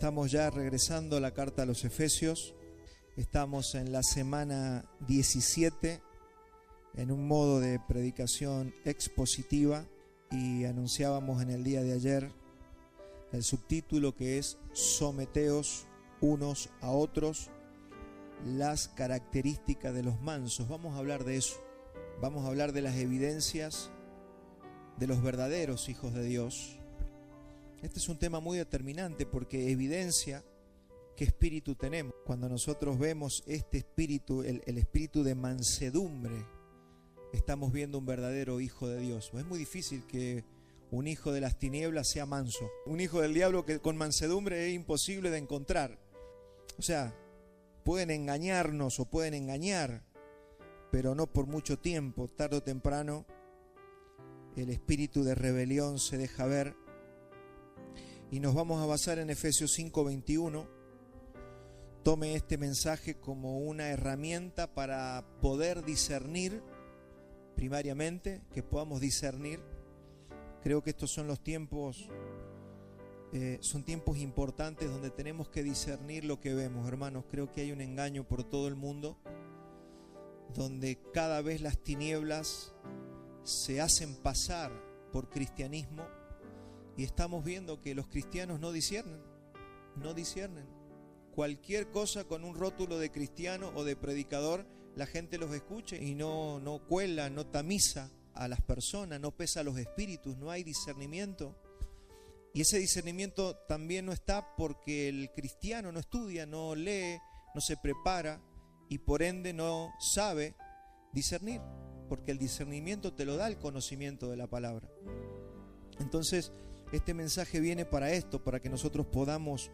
Estamos ya regresando a la carta a los Efesios. Estamos en la semana 17, en un modo de predicación expositiva, y anunciábamos en el día de ayer el subtítulo que es Someteos unos a otros, las características de los mansos. Vamos a hablar de eso. Vamos a hablar de las evidencias de los verdaderos hijos de Dios. Este es un tema muy determinante porque evidencia qué espíritu tenemos. Cuando nosotros vemos este espíritu, el espíritu de mansedumbre, estamos viendo un verdadero hijo de Dios. Es muy difícil que un hijo de las tinieblas sea manso. Un hijo del diablo que con mansedumbre es imposible de encontrar. O sea, pueden engañarnos o pueden engañar, pero no por mucho tiempo. Tarde o temprano el espíritu de rebelión se deja ver. Y nos vamos a basar en Efesios 5:21. Tome este mensaje como una herramienta para poder discernir, primariamente, que podamos discernir. Creo que estos son los tiempos, son tiempos importantes donde tenemos que discernir lo que vemos, hermanos. Creo que hay un engaño por todo el mundo, donde cada vez las tinieblas se hacen pasar por cristianismo. Y estamos viendo que los cristianos no disciernen. Cualquier cosa con un rótulo de cristiano o de predicador, la gente los escucha y no cuela, no tamiza a las personas, no pesa los espíritus, no hay discernimiento. Y ese discernimiento también no está porque el cristiano no estudia, no lee, no se prepara y por ende no sabe discernir, porque el discernimiento te lo da el conocimiento de la palabra. Entonces, este mensaje viene para esto, para que nosotros podamos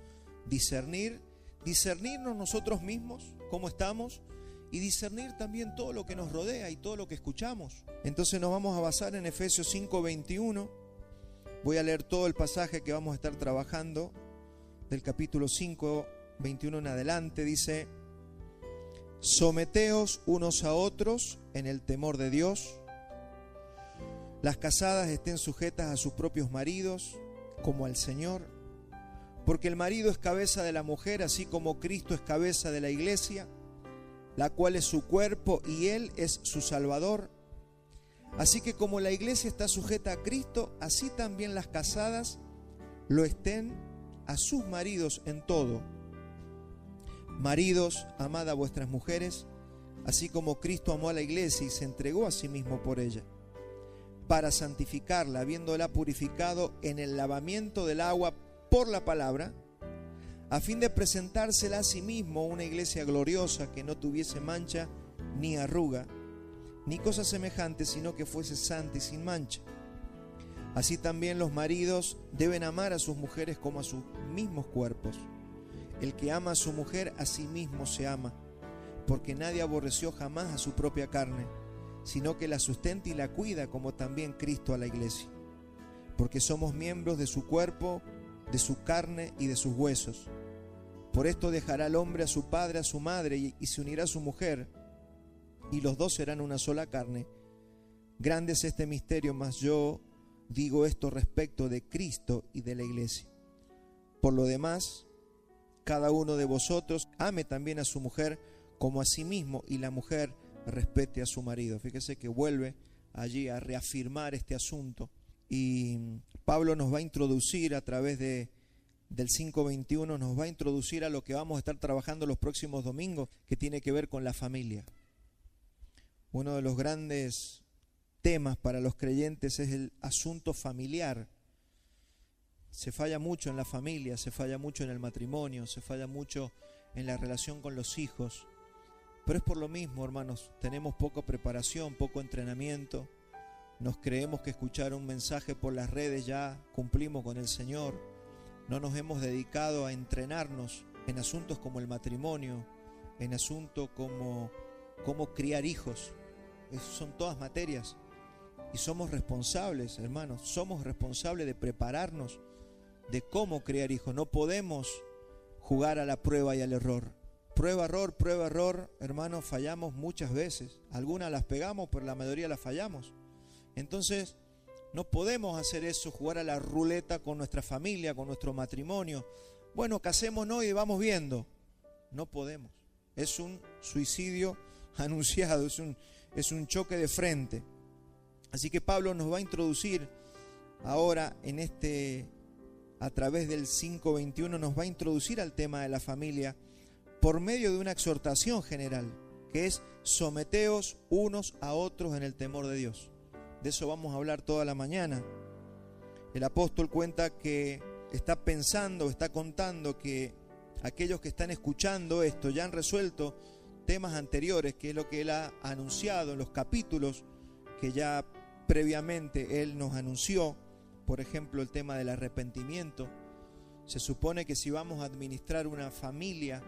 discernirnos nosotros mismos, cómo estamos, y discernir también todo lo que nos rodea y todo lo que escuchamos. Entonces nos vamos a basar en Efesios 5:21. Voy a leer todo el pasaje que vamos a estar trabajando, del capítulo 5:21 en adelante. Dice: Someteos unos a otros en el temor de Dios. Las casadas estén sujetas a sus propios maridos, como al Señor, porque el marido es cabeza de la mujer, así como Cristo es cabeza de la iglesia, la cual es su cuerpo y Él es su Salvador. Así que como la iglesia está sujeta a Cristo, así también las casadas lo estén a sus maridos en todo. Maridos, amad a vuestras mujeres, así como Cristo amó a la iglesia y se entregó a sí mismo por ella, para santificarla, habiéndola purificado en el lavamiento del agua por la palabra, a fin de presentársela a sí mismo una iglesia gloriosa, que no tuviese mancha ni arruga, ni cosa semejante, sino que fuese santa y sin mancha. Así también los maridos deben amar a sus mujeres como a sus mismos cuerpos. El que ama a su mujer, a sí mismo se ama, porque nadie aborreció jamás a su propia carne, sino que la sustenta y la cuida, como también Cristo a la iglesia, porque somos miembros de su cuerpo, de su carne y de sus huesos. Por esto dejará el hombre a su padre, a su madre, y se unirá a su mujer, y los dos serán una sola carne. Grande es este misterio, mas yo digo esto respecto de Cristo y de la iglesia. Por lo demás, cada uno de vosotros ame también a su mujer como a sí mismo, y la mujer respete a su marido. Fíjese que vuelve allí a reafirmar este asunto. Y Pablo nos va a introducir a través del 5:21, nos va a introducir a lo que vamos a estar trabajando los próximos domingos, que tiene que ver con la familia. Uno de los grandes temas para los creyentes es el asunto familiar. Se falla mucho en la familia, se falla mucho en el matrimonio, se falla mucho en la relación con los hijos. Pero es por lo mismo, hermanos, tenemos poca preparación, poco entrenamiento. Nos creemos que escuchar un mensaje por las redes ya cumplimos con el Señor. No nos hemos dedicado a entrenarnos en asuntos como el matrimonio, en asuntos como cómo criar hijos. Son todas materias. Y somos responsables, hermanos, somos responsables de prepararnos de cómo criar hijos. No podemos jugar a la prueba y al error. Prueba, error, hermanos, fallamos muchas veces. Algunas las pegamos, pero la mayoría las fallamos. Entonces, no podemos hacer eso, jugar a la ruleta con nuestra familia, con nuestro matrimonio. bueno, casémonos y vamos viendo. No podemos. Es un suicidio anunciado, es un choque de frente. Así que Pablo nos va a introducir ahora a través del 5:21, nos va a introducir al tema de la familia por medio de una exhortación general, que es: someteos unos a otros en el temor de Dios. De eso vamos a hablar toda la mañana. El apóstol cuenta que está contando que aquellos que están escuchando esto ya han resuelto temas anteriores, que es lo que él ha anunciado en los capítulos que ya previamente él nos anunció. Por ejemplo, el tema del arrepentimiento. Se supone que si vamos a administrar una familia,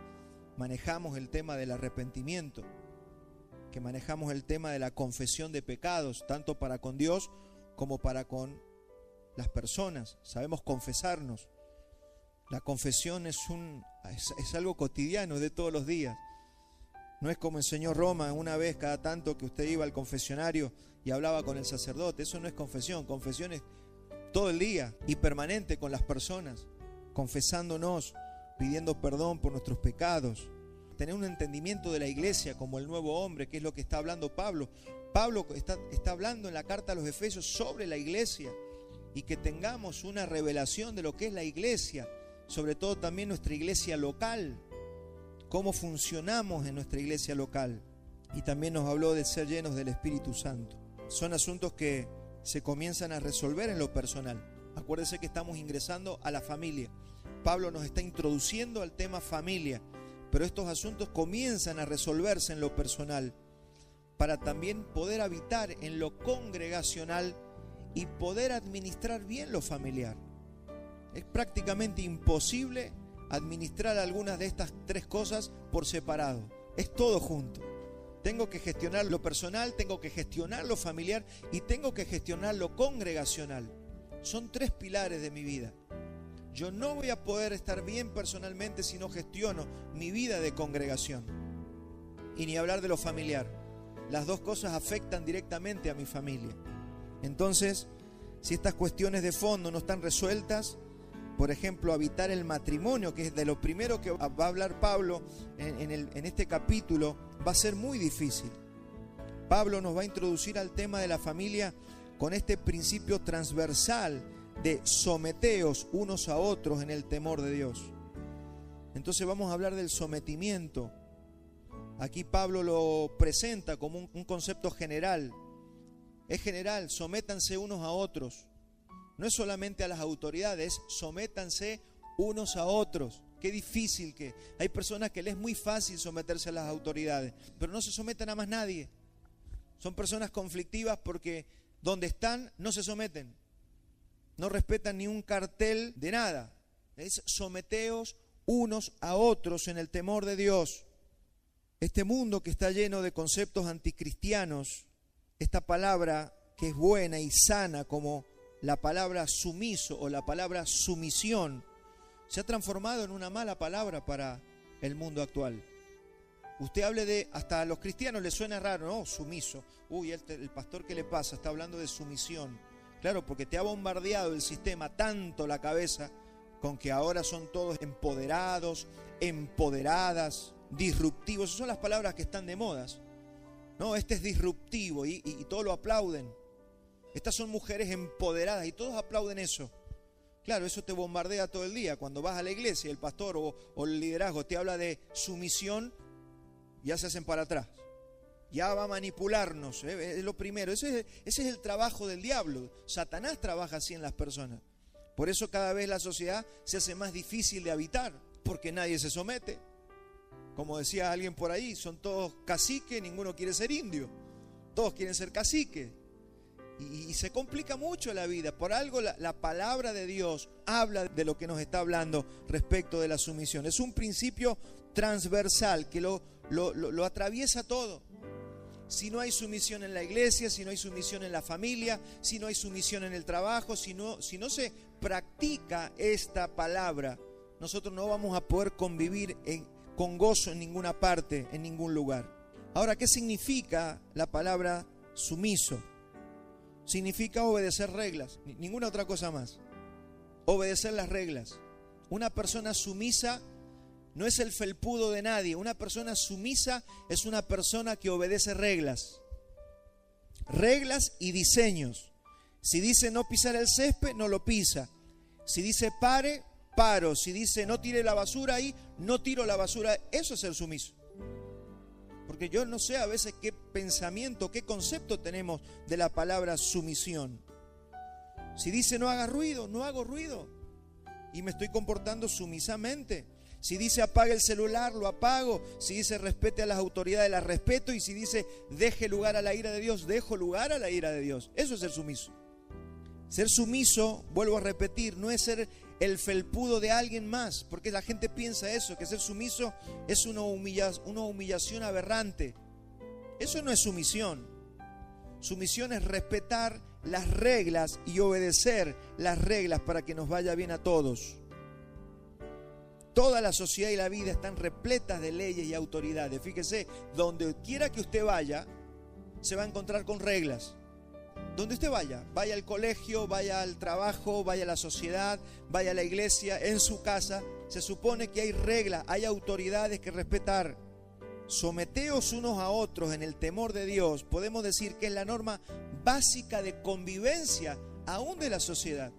manejamos el tema del arrepentimiento, que manejamos el tema de la confesión de pecados, tanto para con Dios como para con las personas. Sabemos confesarnos. La confesión es algo cotidiano, de todos los días. No es como enseñó Roma una vez cada tanto que usted iba al confesionario y hablaba con el sacerdote. Eso no es confesión. Confesión es todo el día y permanente con las personas, confesándonos, pidiendo perdón por nuestros pecados. Tener un entendimiento de la iglesia como el nuevo hombre, que es lo que está hablando Pablo. Pablo está hablando en la carta a los Efesios sobre la iglesia, y que tengamos una revelación de lo que es la iglesia, sobre todo también nuestra iglesia local, cómo funcionamos en nuestra iglesia local. Y también nos habló de ser llenos del Espíritu Santo. Son asuntos que se comienzan a resolver en lo personal. Acuérdense que estamos ingresando a la familia. Pablo nos está introduciendo al tema familia, pero estos asuntos comienzan a resolverse en lo personal, para también poder habitar en lo congregacional y poder administrar bien lo familiar. Es prácticamente imposible administrar algunas de estas tres cosas por separado. Es todo junto. Tengo que gestionar lo personal, tengo que gestionar lo familiar y tengo que gestionar lo congregacional. Son tres pilares de mi vida. Yo no voy a poder estar bien personalmente si no gestiono mi vida de congregación. Y ni hablar de lo familiar. Las dos cosas afectan directamente a mi familia. Entonces, si estas cuestiones de fondo no están resueltas, por ejemplo, habitar el matrimonio, que es de lo primero que va a hablar Pablo en este capítulo, va a ser muy difícil. Pablo nos va a introducir al tema de la familia con este principio transversal de someteos unos a otros en el temor de Dios. Entonces vamos a hablar del sometimiento. Aquí Pablo lo presenta como un concepto general. Es general, sométanse unos a otros. No es solamente a las autoridades, sométanse unos a otros. Qué difícil que hay personas que les es muy fácil someterse a las autoridades, pero no se someten a más nadie. Son personas conflictivas porque donde están no se someten. No respetan ni un cartel de nada. Es someteos unos a otros en el temor de Dios. Este mundo que está lleno de conceptos anticristianos, esta palabra que es buena y sana como la palabra sumiso o la palabra sumisión, se ha transformado en una mala palabra para el mundo actual. Usted hable de, hasta a los cristianos les suena raro, ¿no? Sumiso. Uy, el pastor, ¿qué le pasa? Está hablando de sumisión. Claro, porque te ha bombardeado el sistema tanto la cabeza con que ahora son todos empoderados, empoderadas, disruptivos. Esas son las palabras que están de modas. No, este es disruptivo y todos lo aplauden. Estas son mujeres empoderadas y todos aplauden eso. Claro, eso te bombardea todo el día. Cuando vas a la iglesia, el pastor o el liderazgo te habla de sumisión, ya se hacen para atrás. Ya va a manipularnos, es lo primero. Ese es el trabajo del diablo. Satanás trabaja así en las personas. Por eso cada vez la sociedad se hace más difícil de habitar, porque nadie se somete. Como decía alguien por ahí, son todos caciques, ninguno quiere ser indio. Todos quieren ser caciques. Y se complica mucho la vida. Por algo la palabra de Dios habla de lo que nos está hablando respecto de la sumisión. Es un principio transversal que lo atraviesa todo. Si no hay sumisión en la iglesia, si no hay sumisión en la familia, si no hay sumisión en el trabajo, si no se practica esta palabra, nosotros no vamos a poder convivir con gozo en ninguna parte, en ningún lugar. Ahora, ¿qué significa la palabra sumiso? Significa obedecer reglas, ninguna otra cosa más. Obedecer las reglas. Una persona sumisa no es el felpudo de nadie. Una persona sumisa es una persona que obedece reglas. Reglas y diseños. Si dice no pisar el césped, no lo pisa. Si dice pare, paro. Si dice no tire la basura ahí, no tiro la basura. Eso es ser sumiso. Porque yo no sé a veces qué pensamiento, qué concepto tenemos de la palabra sumisión. Si dice no haga ruido, no hago ruido. Y me estoy comportando sumisamente. Si dice apague el celular, lo apago. Si dice respete a las autoridades, las respeto. Y si dice deje lugar a la ira de Dios, dejo lugar a la ira de Dios. Eso es ser sumiso. Ser sumiso, vuelvo a repetir, no es ser el felpudo de alguien más, porque la gente piensa eso, que ser sumiso es una humillación aberrante. Eso no es sumisión. Sumisión es respetar las reglas y obedecer las reglas para que nos vaya bien a todos. Toda la sociedad y la vida están repletas de leyes y autoridades. Fíjese, donde quiera que usted vaya, se va a encontrar con reglas. Donde usted vaya, vaya al colegio, vaya al trabajo, vaya a la sociedad, vaya a la iglesia, en su casa, se supone que hay reglas, hay autoridades que respetar. Someteos unos a otros en el temor de Dios, podemos decir que es la norma básica de convivencia aún de la sociedad.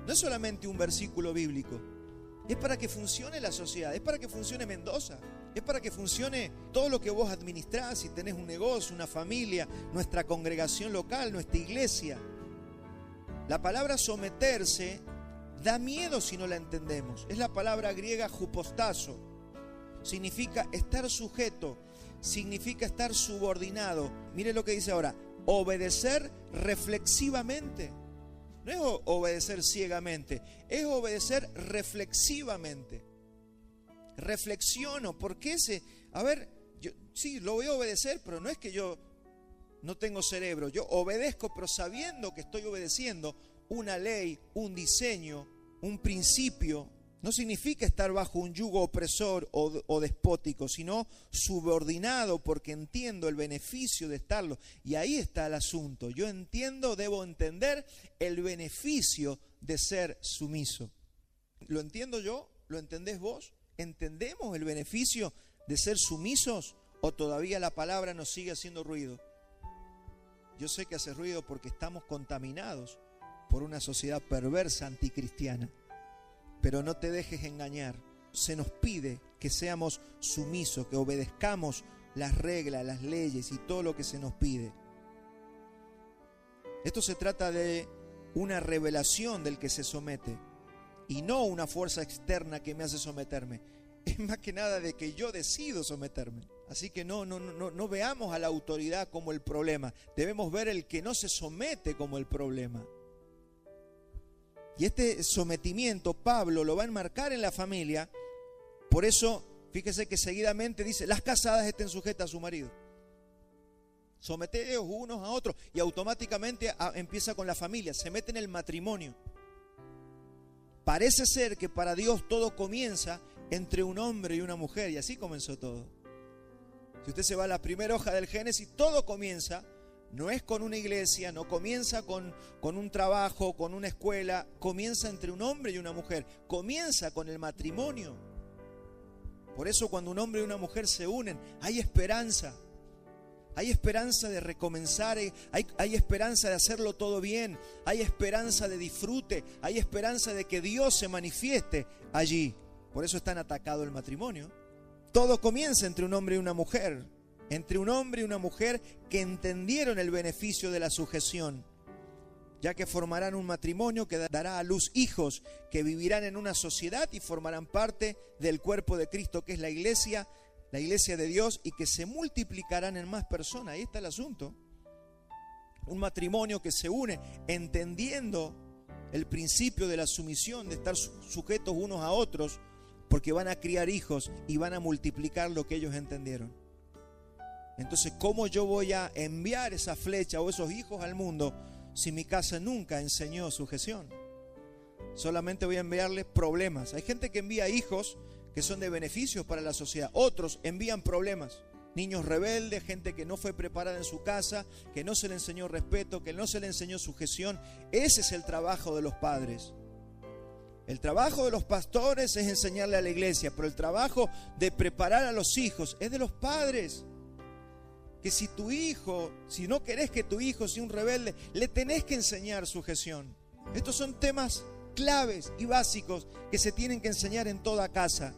No es solamente un versículo bíblico, es para que funcione la sociedad, es para que funcione Mendoza, es para que funcione todo lo que vos administrás, si tenés un negocio, una familia, nuestra congregación local, nuestra iglesia. La palabra someterse da miedo si no la entendemos. Es la palabra griega hupostazo. Significa estar sujeto, significa estar subordinado. Mire lo que dice ahora, obedecer reflexivamente. No es obedecer ciegamente, es obedecer reflexivamente. Reflexiono, ¿por qué yo sí, lo voy a obedecer, pero no es que yo no tengo cerebro. Yo obedezco, pero sabiendo que estoy obedeciendo una ley, un diseño, un principio. No significa estar bajo un yugo opresor o despótico, sino subordinado porque entiendo el beneficio de estarlo. Y ahí está el asunto. Yo debo entender el beneficio de ser sumiso. ¿Lo entiendo yo? ¿Lo entendés vos? ¿Entendemos el beneficio de ser sumisos o todavía la palabra nos sigue haciendo ruido? Yo sé que hace ruido porque estamos contaminados por una sociedad perversa anticristiana. Pero no te dejes engañar. Se nos pide que seamos sumisos, que obedezcamos las reglas, las leyes y todo lo que se nos pide. Esto se trata de una revelación del que se somete y no una fuerza externa que me hace someterme. Es más que nada de que yo decido someterme. Así que no veamos a la autoridad como el problema. Debemos ver el que no se somete como el problema. Y este sometimiento Pablo lo va a enmarcar en la familia. Por eso, fíjese que seguidamente dice, las casadas estén sujetas a su marido. Someteos unos a otros. Y automáticamente empieza con la familia, se mete en el matrimonio. Parece ser que para Dios todo comienza entre un hombre y una mujer. Y así comenzó todo. Si usted se va a la primera hoja del Génesis, todo comienza. No es con una iglesia, no comienza con un trabajo, con una escuela. Comienza entre un hombre y una mujer. Comienza con el matrimonio. Por eso cuando un hombre y una mujer se unen, hay esperanza. Hay esperanza de recomenzar, hay esperanza de hacerlo todo bien. Hay esperanza de disfrute, hay esperanza de que Dios se manifieste allí. Por eso es tan atacado el matrimonio. Todo comienza entre un hombre y una mujer. Entre un hombre y una mujer que entendieron el beneficio de la sujeción, ya que formarán un matrimonio que dará a luz hijos que vivirán en una sociedad y formarán parte del cuerpo de Cristo, que es la iglesia de Dios, y que se multiplicarán en más personas. Ahí está el asunto. Un matrimonio que se une entendiendo el principio de la sumisión, de estar sujetos unos a otros, porque van a criar hijos y van a multiplicar lo que ellos entendieron. Entonces, ¿cómo yo voy a enviar esa flecha o esos hijos al mundo si mi casa nunca enseñó sujeción? Solamente voy a enviarles problemas. Hay gente que envía hijos que son de beneficios para la sociedad. Otros envían problemas. Niños rebeldes, gente que no fue preparada en su casa, que no se le enseñó respeto, que no se le enseñó sujeción. Ese es el trabajo de los padres. El trabajo de los pastores es enseñarle a la iglesia, pero el trabajo de preparar a los hijos es de los padres. Que si tu hijo, si no querés que tu hijo sea un rebelde, le tenés que enseñar sujeción. Estos son temas claves y básicos que se tienen que enseñar en toda casa.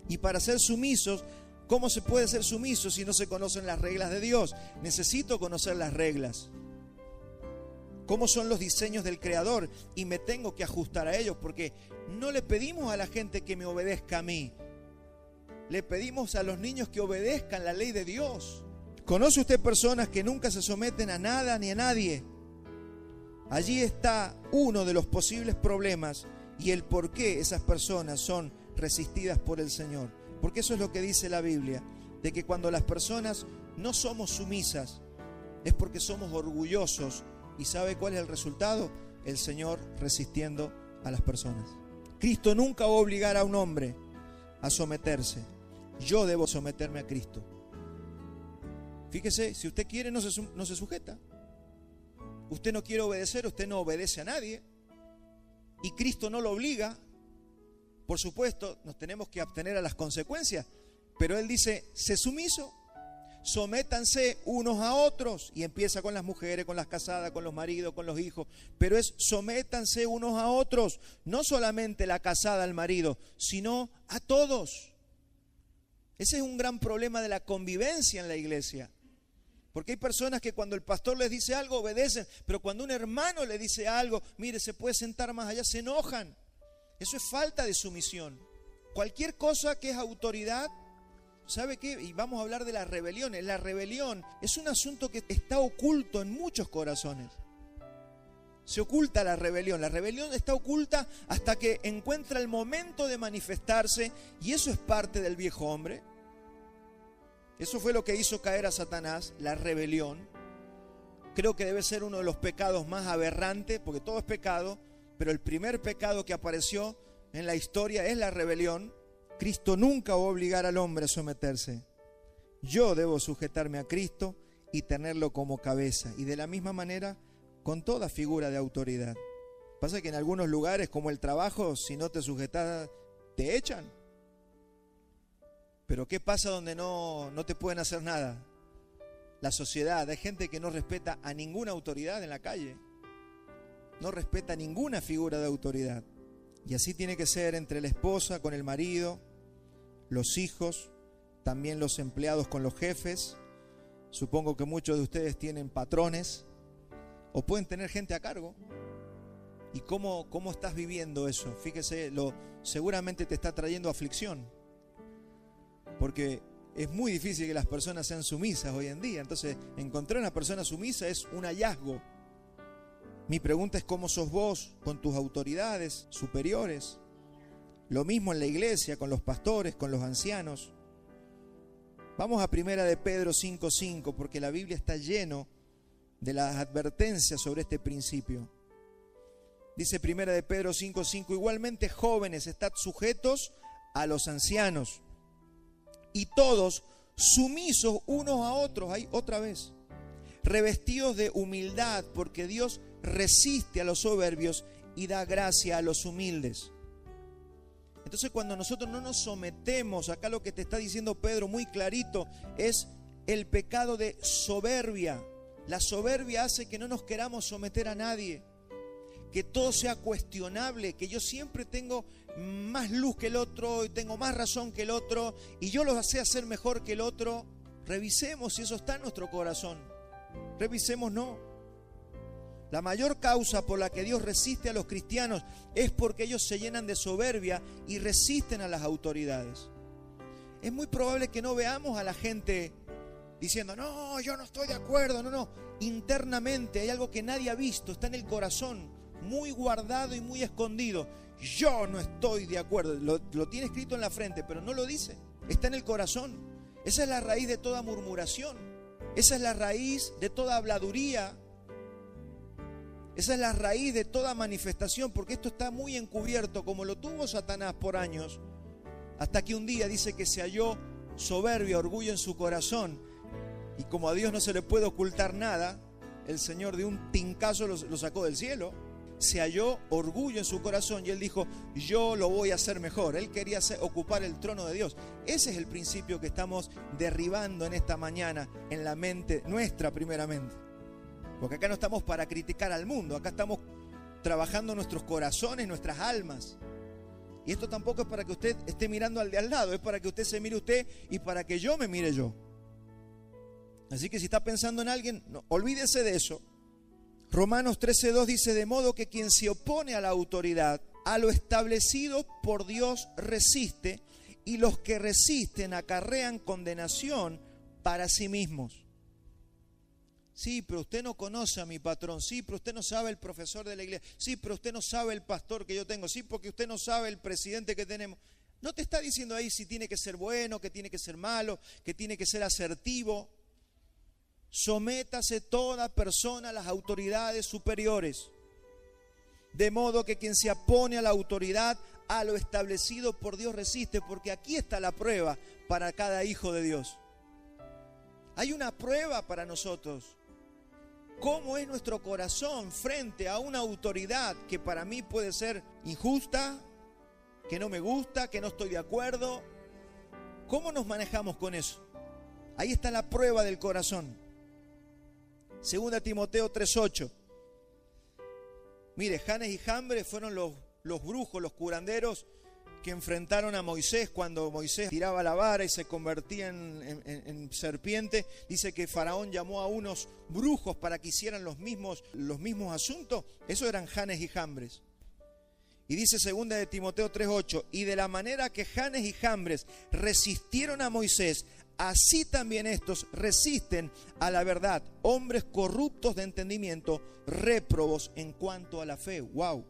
Y para ser sumisos, ¿cómo se puede ser sumiso si no se conocen las reglas de Dios? Necesito conocer las reglas. ¿Cómo son los diseños del Creador? Y me tengo que ajustar a ellos, porque no le pedimos a la gente que me obedezca a mí. Le pedimos a los niños que obedezcan la ley de Dios. ¿Conoce usted personas que nunca se someten a nada ni a nadie? Allí está uno de los posibles problemas y el por qué esas personas son resistidas por el Señor. Porque eso es lo que dice la Biblia, de que cuando las personas no somos sumisas, es porque somos orgullosos. ¿Y sabe cuál es el resultado? El Señor resistiendo a las personas. Cristo nunca va a obligar a un hombre a someterse. Yo debo someterme a Cristo. Fíjese, si usted quiere, no se sujeta. Usted no quiere obedecer, usted no obedece a nadie. Y Cristo no lo obliga. Por supuesto, nos tenemos que abstener a las consecuencias. Pero Él dice, sé sumiso. Sométanse unos a otros. Y empieza con las mujeres, con las casadas, con los maridos, con los hijos. Pero es sométanse unos a otros. No solamente la casada al marido, sino a todos. Ese es un gran problema de la convivencia en la iglesia. Porque hay personas que cuando el pastor les dice algo obedecen, pero cuando un hermano le dice algo, mire, se puede sentar más allá, se enojan. Eso es falta de sumisión. Cualquier cosa que es autoridad, ¿sabe qué? Y vamos a hablar de las rebeliones. La rebelión es un asunto que está oculto en muchos corazones. Se oculta la rebelión. La rebelión está oculta hasta que encuentra el momento de manifestarse, y eso es parte del viejo hombre. Eso fue lo que hizo caer a Satanás, la rebelión. Creo que debe ser uno de los pecados más aberrantes, porque todo es pecado, pero el primer pecado que apareció en la historia es la rebelión. Cristo nunca va a obligar al hombre a someterse. Yo debo sujetarme a Cristo y tenerlo como cabeza. Y de la misma manera, con toda figura de autoridad. Pasa que en algunos lugares, como el trabajo, si no te sujetas, te echan. Pero ¿qué pasa donde no te pueden hacer nada? La sociedad. Hay gente que no respeta a ninguna autoridad en la calle. No respeta ninguna figura de autoridad. Y así tiene que ser entre la esposa con el marido, los hijos, también los empleados con los jefes. Supongo que muchos de ustedes tienen patrones o pueden tener gente a cargo. ¿Y cómo estás viviendo eso? Fíjese, seguramente te está trayendo aflicción. Porque es muy difícil que las personas sean sumisas hoy en día. Entonces, encontrar una persona sumisa es un hallazgo. Mi pregunta es cómo sos vos con tus autoridades superiores. Lo mismo en la iglesia, con los pastores, con los ancianos. Vamos a 1 de Pedro 5:5, porque la Biblia está lleno de las advertencias sobre este principio. Dice 1 de Pedro 5:5, igualmente jóvenes, estad sujetos a los ancianos. Y todos sumisos unos a otros, ahí otra vez, revestidos de humildad, porque Dios resiste a los soberbios y da gracia a los humildes. Entonces, cuando nosotros no nos sometemos, acá lo que te está diciendo Pedro muy clarito es el pecado de soberbia. La soberbia hace que no nos queramos someter a nadie, que todo sea cuestionable, que yo siempre tengo más luz que el otro y tengo más razón que el otro y yo lo sé hacer mejor que el otro. Revisemos si eso está en nuestro corazón. Revisemos, no. La mayor causa por la que Dios resiste a los cristianos es porque ellos se llenan de soberbia y resisten a las autoridades. Es muy probable que no veamos a la gente diciendo, no, yo no estoy de acuerdo, no. Internamente hay algo que nadie ha visto, está en el corazón, muy guardado y muy escondido. Yo no estoy de acuerdo, lo tiene escrito en la frente, pero no lo dice, está en el corazón. Esa es la raíz de toda murmuración, esa es la raíz de toda habladuría, esa es la raíz de toda manifestación, porque esto está muy encubierto, como lo tuvo Satanás por años, hasta que un día dice que se halló soberbia, orgullo en su corazón, y como a Dios no se le puede ocultar nada, el Señor de un tincazo lo sacó del cielo. se halló orgullo en su corazón y él dijo, yo lo voy a hacer mejor. Él quería ocupar el trono de Dios. Ese es el principio que estamos derribando en esta mañana en la mente nuestra primeramente. Porque acá no estamos para criticar al mundo, acá estamos trabajando nuestros corazones, nuestras almas. Y esto tampoco es para que usted esté mirando al de al lado, es para que usted se mire usted y para que yo me mire yo. Así que si está pensando en alguien, no, olvídese de eso. Romanos 13:2 dice, de modo que quien se opone a la autoridad, a lo establecido por Dios resiste, y los que resisten acarrean condenación para sí mismos. Sí, pero usted no conoce a mi patrón. Sí, pero usted no sabe el profesor de la iglesia. Sí, pero usted no sabe el pastor que yo tengo. Sí, porque usted no sabe el presidente que tenemos. No te está diciendo ahí si tiene que ser bueno, que tiene que ser malo, que tiene que ser asertivo. Sométase toda persona a las autoridades superiores, de modo que quien se opone a la autoridad, a lo establecido por Dios resiste, porque aquí está la prueba para cada hijo de Dios. Hay una prueba para nosotros. ¿Cómo es nuestro corazón frente a una autoridad que para mí puede ser injusta, que no me gusta, que no estoy de acuerdo? ¿Cómo nos manejamos con eso? Ahí está la prueba del corazón. 2 Timoteo 3:8. Mire, Janes y Jambres fueron los brujos, los curanderos que enfrentaron a Moisés cuando Moisés tiraba la vara y se convertía en serpiente. Dice que Faraón llamó a unos brujos para que hicieran los mismos asuntos. Esos eran Janes y Jambres. Y dice 2 Timoteo 3:8, y de la manera que Janes y Jambres resistieron a Moisés, así también estos resisten a la verdad, hombres corruptos de entendimiento, réprobos en cuanto a la fe. ¡Wow!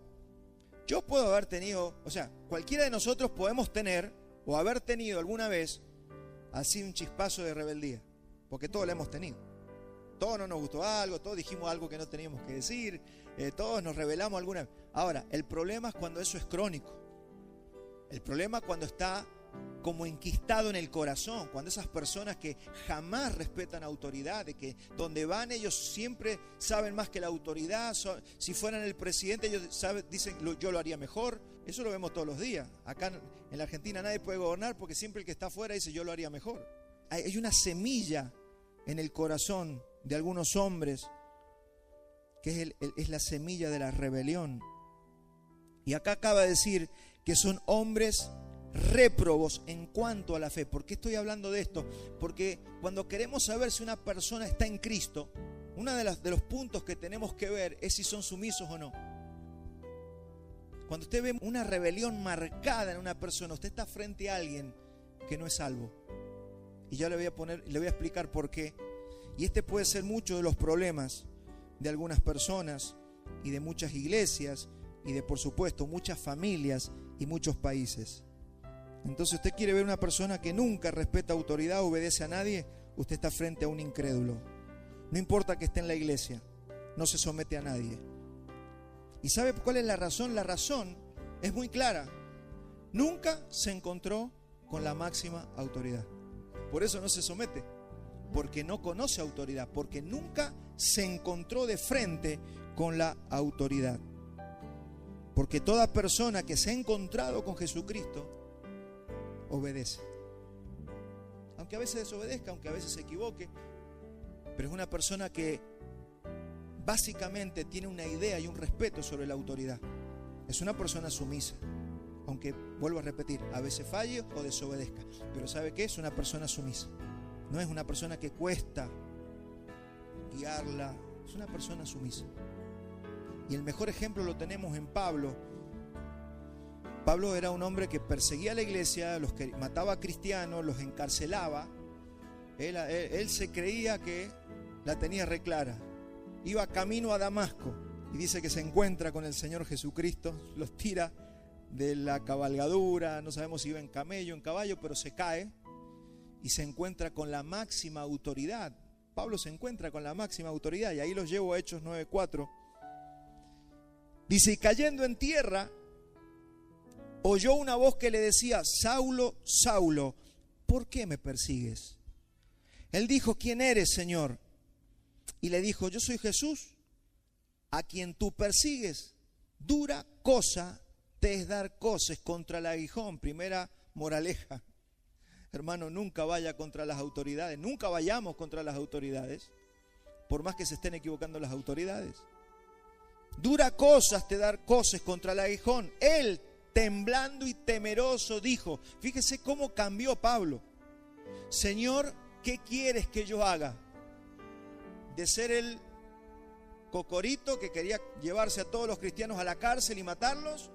Yo puedo haber tenido, cualquiera de nosotros podemos tener o haber tenido alguna vez así un chispazo de rebeldía, porque todos lo hemos tenido. Todos no nos gustó algo, todos dijimos algo que no teníamos que decir, todos nos rebelamos alguna vez. Ahora, el problema es cuando eso es crónico. El problema es cuando está como enquistado en el corazón, cuando esas personas que jamás respetan autoridad, de que donde van ellos siempre saben más que la autoridad. Si fueran el presidente ellos dicen yo lo haría mejor. Eso lo vemos todos los días. Acá en la Argentina nadie puede gobernar porque siempre el que está afuera dice yo lo haría mejor. Hay una semilla en el corazón de algunos hombres que es la semilla de la rebelión. Y acá acaba de decir que son hombres réprobos en cuanto a la fe. ¿Por qué estoy hablando de esto? Porque cuando queremos saber si una persona está en Cristo, uno de los puntos que tenemos que ver es si son sumisos o no. Cuando usted ve una rebelión marcada en una persona, usted está frente a alguien que no es salvo. Y ya le voy a explicar por qué. Y este puede ser mucho de los problemas de algunas personas y de muchas iglesias y de, por supuesto, muchas familias y muchos países. Entonces, usted quiere ver una persona que nunca respeta autoridad, obedece a nadie, usted está frente a un incrédulo. No importa que esté en la iglesia, no se somete a nadie. ¿Y sabe cuál es la razón? La razón es muy clara. Nunca se encontró con la máxima autoridad. Por eso no se somete, porque no conoce autoridad, porque nunca se encontró de frente con la autoridad. Porque toda persona que se ha encontrado con Jesucristo obedece. Aunque a veces desobedezca, aunque a veces se equivoque, pero es una persona que básicamente tiene una idea y un respeto sobre la autoridad. Es una persona sumisa, aunque vuelvo a repetir, a veces falle o desobedezca, pero ¿sabe qué? Es una persona sumisa. No es una persona que cuesta guiarla, es una persona sumisa. Y el mejor ejemplo lo tenemos en Pablo. Pablo era un hombre que perseguía a la iglesia, los que mataba a cristianos, los encarcelaba. Él se creía que la tenía re clara. Iba camino a Damasco y dice que se encuentra con el Señor Jesucristo, los tira de la cabalgadura, no sabemos si iba en camello, en caballo, pero se cae y se encuentra con la máxima autoridad. Pablo se encuentra con la máxima autoridad y ahí los llevo a Hechos 9:4. Dice, y cayendo en tierra, oyó una voz que le decía, Saulo, Saulo, ¿por qué me persigues? Él dijo, ¿quién eres, Señor? Y le dijo, yo soy Jesús, a quien tú persigues. Dura cosa te es dar coces contra el aguijón. Primera moraleja. Hermano, nunca vaya contra las autoridades, nunca vayamos contra las autoridades, por más que se estén equivocando las autoridades. Dura cosa te dar coces contra el aguijón. Él, temblando y temeroso, dijo, fíjese cómo cambió Pablo. Señor, ¿qué quieres que yo haga? De ser el cocorito que quería llevarse a todos los cristianos a la cárcel y matarlos,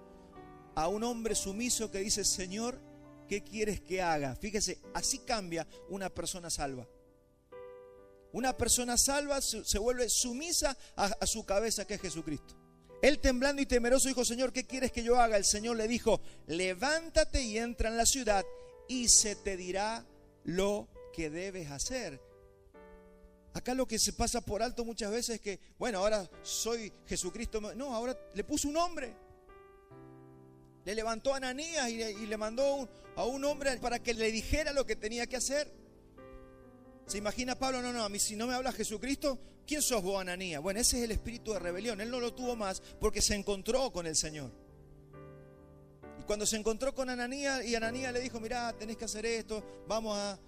a un hombre sumiso que dice, Señor, ¿qué quieres que haga? Fíjese, así cambia una persona salva. Una persona salva se vuelve sumisa a su cabeza, que es Jesucristo. Él, temblando y temeroso, dijo, Señor, ¿qué quieres que yo haga? El Señor le dijo, levántate y entra en la ciudad y se te dirá lo que debes hacer. Acá lo que se pasa por alto muchas veces es que, bueno, ahora soy Jesucristo. No, ahora le puso un nombre. Le levantó a Ananías y le mandó a un hombre para que le dijera lo que tenía que hacer. ¿Se imagina Pablo? No, a mí si no me habla Jesucristo, ¿quién sos vos, Ananías? Bueno, ese es el espíritu de rebelión. Él no lo tuvo más porque se encontró con el Señor. Y cuando se encontró con Ananías, y Ananías le dijo, mirá, tenés que hacer esto, vamos a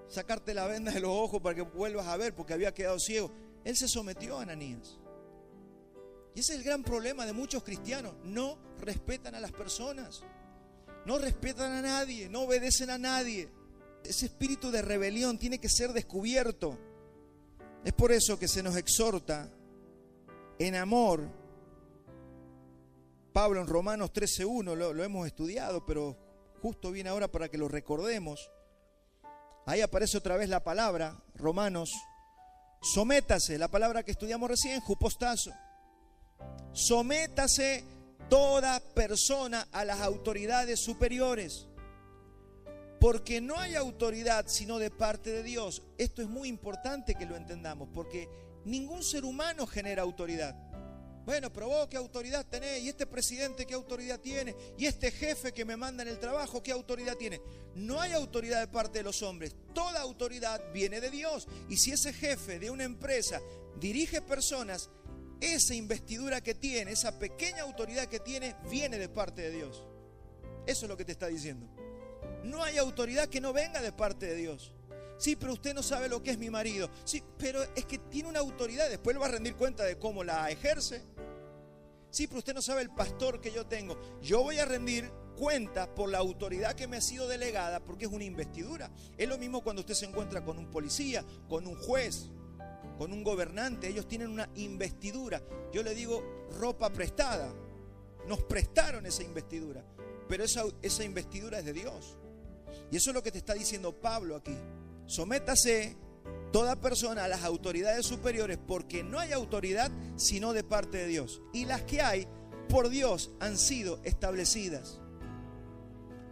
sacarte la venda de los ojos para que vuelvas a ver, porque había quedado ciego. Él se sometió a Ananías. Y ese es el gran problema de muchos cristianos. No respetan a las personas, no respetan a nadie, no obedecen a nadie. Ese espíritu de rebelión tiene que ser descubierto. Es por eso que se nos exhorta en amor. Pablo en Romanos 13:1 lo hemos estudiado, pero justo viene ahora para que lo recordemos. Ahí aparece otra vez la palabra, Romanos, sométase, la palabra que estudiamos recién, hupostazo. Sométase toda persona a las autoridades superiores, porque no hay autoridad sino de parte de Dios. Esto es muy importante que lo entendamos, porque ningún ser humano genera autoridad. Bueno, pero vos qué autoridad tenés, y este presidente qué autoridad tiene, y este jefe que me manda en el trabajo qué autoridad tiene. No hay autoridad de parte de los hombres, toda autoridad viene de Dios. Y si ese jefe de una empresa dirige personas, esa investidura que tiene, esa pequeña autoridad que tiene, viene de parte de Dios. Eso es lo que te está diciendo. No hay autoridad que no venga de parte de Dios. Sí, pero usted no sabe lo que es mi marido. Sí, pero es que tiene una autoridad, después le va a rendir cuenta de cómo la ejerce. Sí, pero usted no sabe el pastor que yo tengo. Yo voy a rendir cuenta por la autoridad que me ha sido delegada, porque es una investidura. Es lo mismo cuando usted se encuentra con un policía, con un juez, con un gobernante. Ellos tienen una investidura. Yo le digo ropa prestada. Nos prestaron esa investidura, pero esa investidura es de Dios. Y eso es lo que te está diciendo Pablo aquí. Sométase toda persona a las autoridades superiores, porque no hay autoridad sino de parte de Dios. Y las que hay, por Dios han sido establecidas.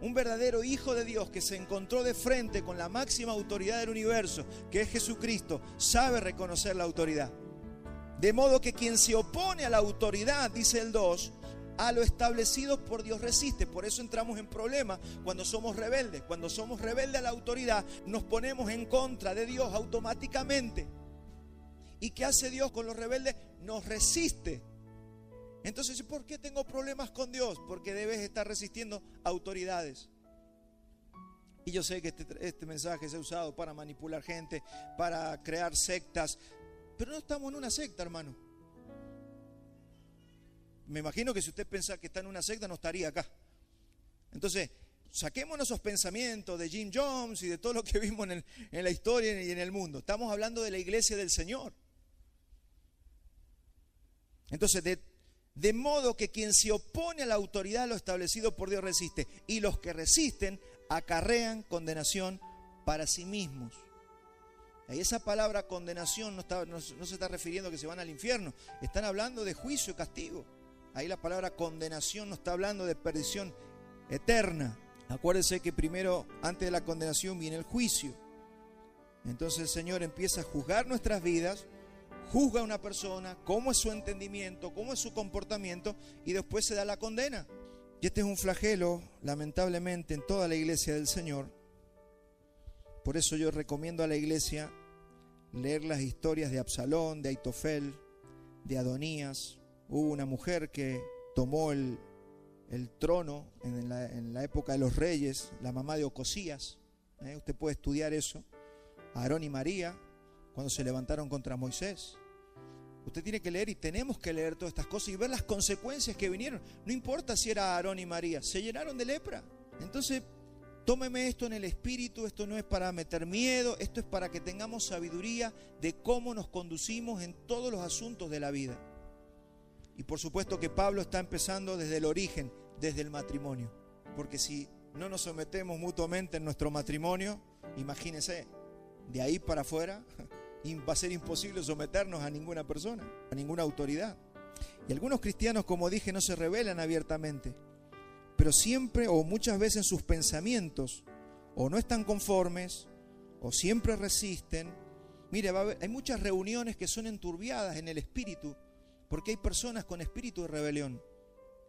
Un verdadero hijo de Dios que se encontró de frente con la máxima autoridad del universo, que es Jesucristo, sabe reconocer la autoridad. De modo que quien se opone a la autoridad, dice el 2, a lo establecido por Dios resiste. Por eso entramos en problemas cuando somos rebeldes. Cuando somos rebeldes a la autoridad, nos ponemos en contra de Dios automáticamente. ¿Y qué hace Dios con los rebeldes? Nos resiste. Entonces, ¿por qué tengo problemas con Dios? Porque debes estar resistiendo autoridades. Y yo sé que este mensaje se ha usado para manipular gente, para crear sectas, pero no estamos en una secta, hermano. Me imagino que si usted piensa que está en una secta, no estaría acá. Entonces, saquémonos esos pensamientos de Jim Jones y de todo lo que vimos en la historia y en el mundo. Estamos hablando de la iglesia del Señor. Entonces, de modo que quien se opone a la autoridad, lo establecido por Dios resiste. Y los que resisten acarrean condenación para sí mismos. Y esa palabra condenación no se está refiriendo a que se van al infierno. Están hablando de juicio y castigo. Ahí la palabra condenación no está hablando de perdición eterna. Acuérdense que primero, antes de la condenación, viene el juicio. Entonces el Señor empieza a juzgar nuestras vidas, juzga a una persona, cómo es su entendimiento, cómo es su comportamiento, y después se da la condena. Y este es un flagelo, lamentablemente, en toda la iglesia del Señor. Por eso yo recomiendo a la iglesia leer las historias de Absalón, de Aitofel, de Adonías. Hubo una mujer que tomó el trono en la época de los reyes, la mamá de Ocosías. Usted puede estudiar eso. Aarón y María, cuando se levantaron contra Moisés. Usted tiene que leer, y tenemos que leer todas estas cosas y ver las consecuencias que vinieron. No importa si era Aarón y María, se llenaron de lepra. Entonces, tómeme esto en el espíritu. Esto no es para meter miedo, esto es para que tengamos sabiduría de cómo nos conducimos en todos los asuntos de la vida. Y por supuesto que Pablo está empezando desde el origen, desde el matrimonio. Porque si no nos sometemos mutuamente en nuestro matrimonio, imagínense, de ahí para afuera va a ser imposible someternos a ninguna persona, a ninguna autoridad. Y algunos cristianos, como dije, no se rebelan abiertamente, pero siempre o muchas veces en sus pensamientos o no están conformes o siempre resisten. Mire, hay muchas reuniones que son enturbiadas en el espíritu porque hay personas con espíritu de rebelión.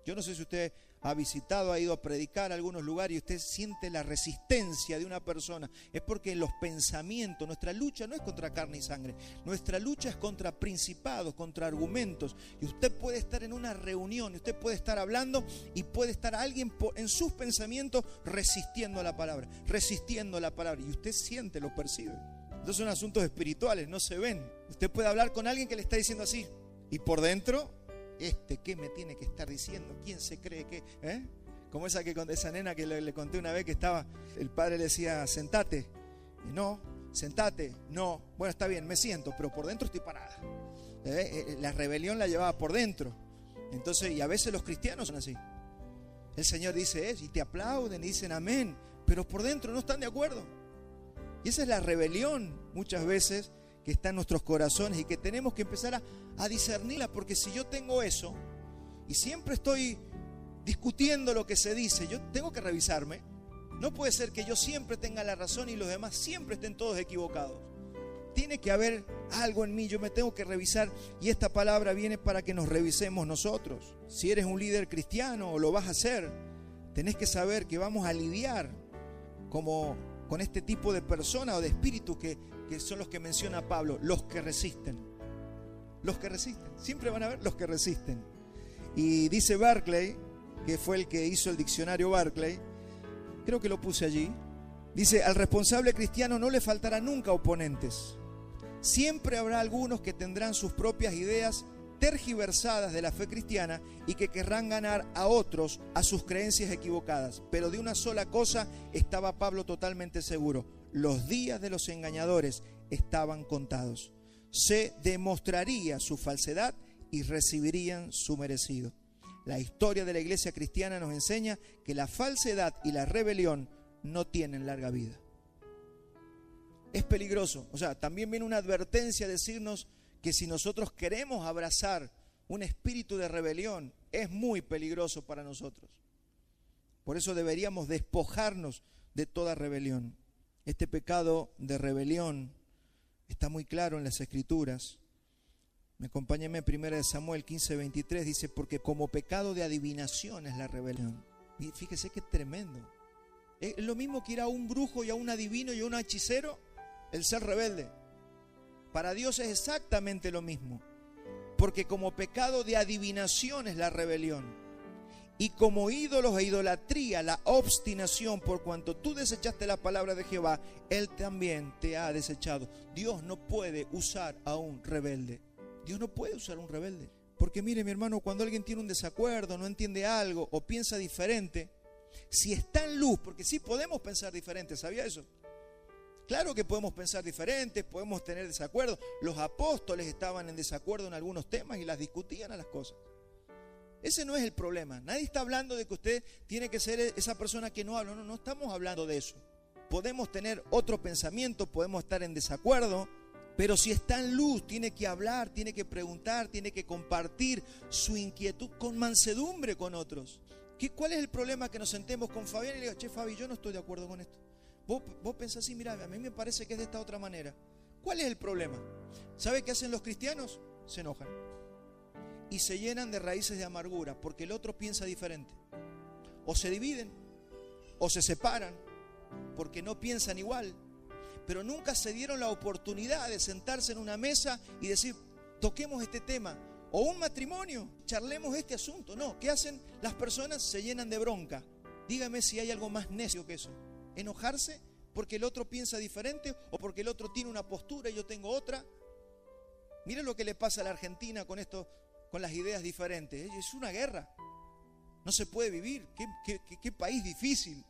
Yo no sé si usted ha visitado, ha ido a predicar a algunos lugares y usted siente la resistencia de una persona. Es porque los pensamientos, nuestra lucha no es contra carne y sangre. Nuestra lucha es contra principados, contra argumentos. Y usted puede estar en una reunión, y usted puede estar hablando y puede estar alguien en sus pensamientos resistiendo la palabra. Y usted siente, lo percibe. Entonces son asuntos espirituales, no se ven. Usted puede hablar con alguien que le está diciendo así. Y por dentro... ¿qué me tiene que estar diciendo? ¿Quién se cree que? Como esa nena que le conté una vez que estaba, el padre le decía, sentate. Y no, sentate, no. Bueno, está bien, me siento, pero por dentro estoy parada. La rebelión la llevaba por dentro. Entonces, y a veces los cristianos son así. El Señor dice y te aplauden y dicen amén, pero por dentro no están de acuerdo. Y esa es la rebelión muchas veces que está en nuestros corazones y que tenemos que empezar a discernirla, porque si yo tengo eso y siempre estoy discutiendo lo que se dice, yo tengo que revisarme. No puede ser que yo siempre tenga la razón y los demás siempre estén todos equivocados. Tiene que haber algo en mí, yo me tengo que revisar, y esta palabra viene para que nos revisemos nosotros. Si eres un líder cristiano o lo vas a hacer, tenés que saber que vamos a lidiar con este tipo de personas o de espíritus que son los que menciona Pablo, los que resisten. Los que resisten, siempre van a haber los que resisten. Y dice Barclay, que fue el que hizo el diccionario Barclay, creo que lo puse allí, dice: al responsable cristiano no le faltará nunca oponentes. Siempre habrá algunos que tendrán sus propias ideas tergiversadas de la fe cristiana y que querrán ganar a otros a sus creencias equivocadas. Pero de una sola cosa estaba Pablo totalmente seguro: los días de los engañadores estaban contados. Se demostraría su falsedad y recibirían su merecido. La historia de la iglesia cristiana nos enseña que la falsedad y la rebelión no tienen larga vida. Es peligroso. O sea, también viene una advertencia a decirnos que si nosotros queremos abrazar un espíritu de rebelión, es muy peligroso para nosotros. Por eso deberíamos despojarnos de toda rebelión. Este pecado de rebelión está muy claro en las Escrituras. Acompáñenme en 1 Samuel 15:23, dice: porque como pecado de adivinación es la rebelión. Y fíjese qué tremendo. Es lo mismo que ir a un brujo y a un adivino y a un hechicero, el ser rebelde. Para Dios es exactamente lo mismo. Porque como pecado de adivinación es la rebelión. Y como ídolos e idolatría, la obstinación, por cuanto tú desechaste la palabra de Jehová, Él también te ha desechado. Dios no puede usar a un rebelde. Dios no puede usar a un rebelde. Porque mire, mi hermano, cuando alguien tiene un desacuerdo, no entiende algo o piensa diferente, si está en luz, porque sí podemos pensar diferente, ¿sabía eso? Claro que podemos pensar diferentes, podemos tener desacuerdos. Los apóstoles estaban en desacuerdo en algunos temas y las discutían a las cosas. Ese no es el problema. Nadie está hablando de que usted tiene que ser esa persona que no habla. No estamos hablando de eso. Podemos tener otro pensamiento, podemos estar en desacuerdo, pero si está en luz, tiene que hablar, tiene que preguntar, tiene que compartir su inquietud con mansedumbre con otros. ¿Cuál es el problema? Que nos sentemos con Fabián y le digo: che, Fabi, yo no estoy de acuerdo con esto. Vos pensás así, mira, a mí me parece que es de esta otra manera. ¿Cuál es el problema? ¿Sabe qué hacen los cristianos? Se enojan y se llenan de raíces de amargura porque el otro piensa diferente. O se dividen o se separan porque no piensan igual, pero nunca se dieron la oportunidad de sentarse en una mesa y decir: toquemos este tema, O un matrimonio, charlemos este asunto. No, ¿qué hacen las personas? Se llenan de bronca. Dígame si hay algo más necio que eso. Enojarse porque el otro piensa diferente o porque el otro tiene una postura y yo tengo otra. Miren lo que le pasa a la Argentina con esto, con las ideas diferentes. Es una guerra. No se puede vivir. Qué país difícil.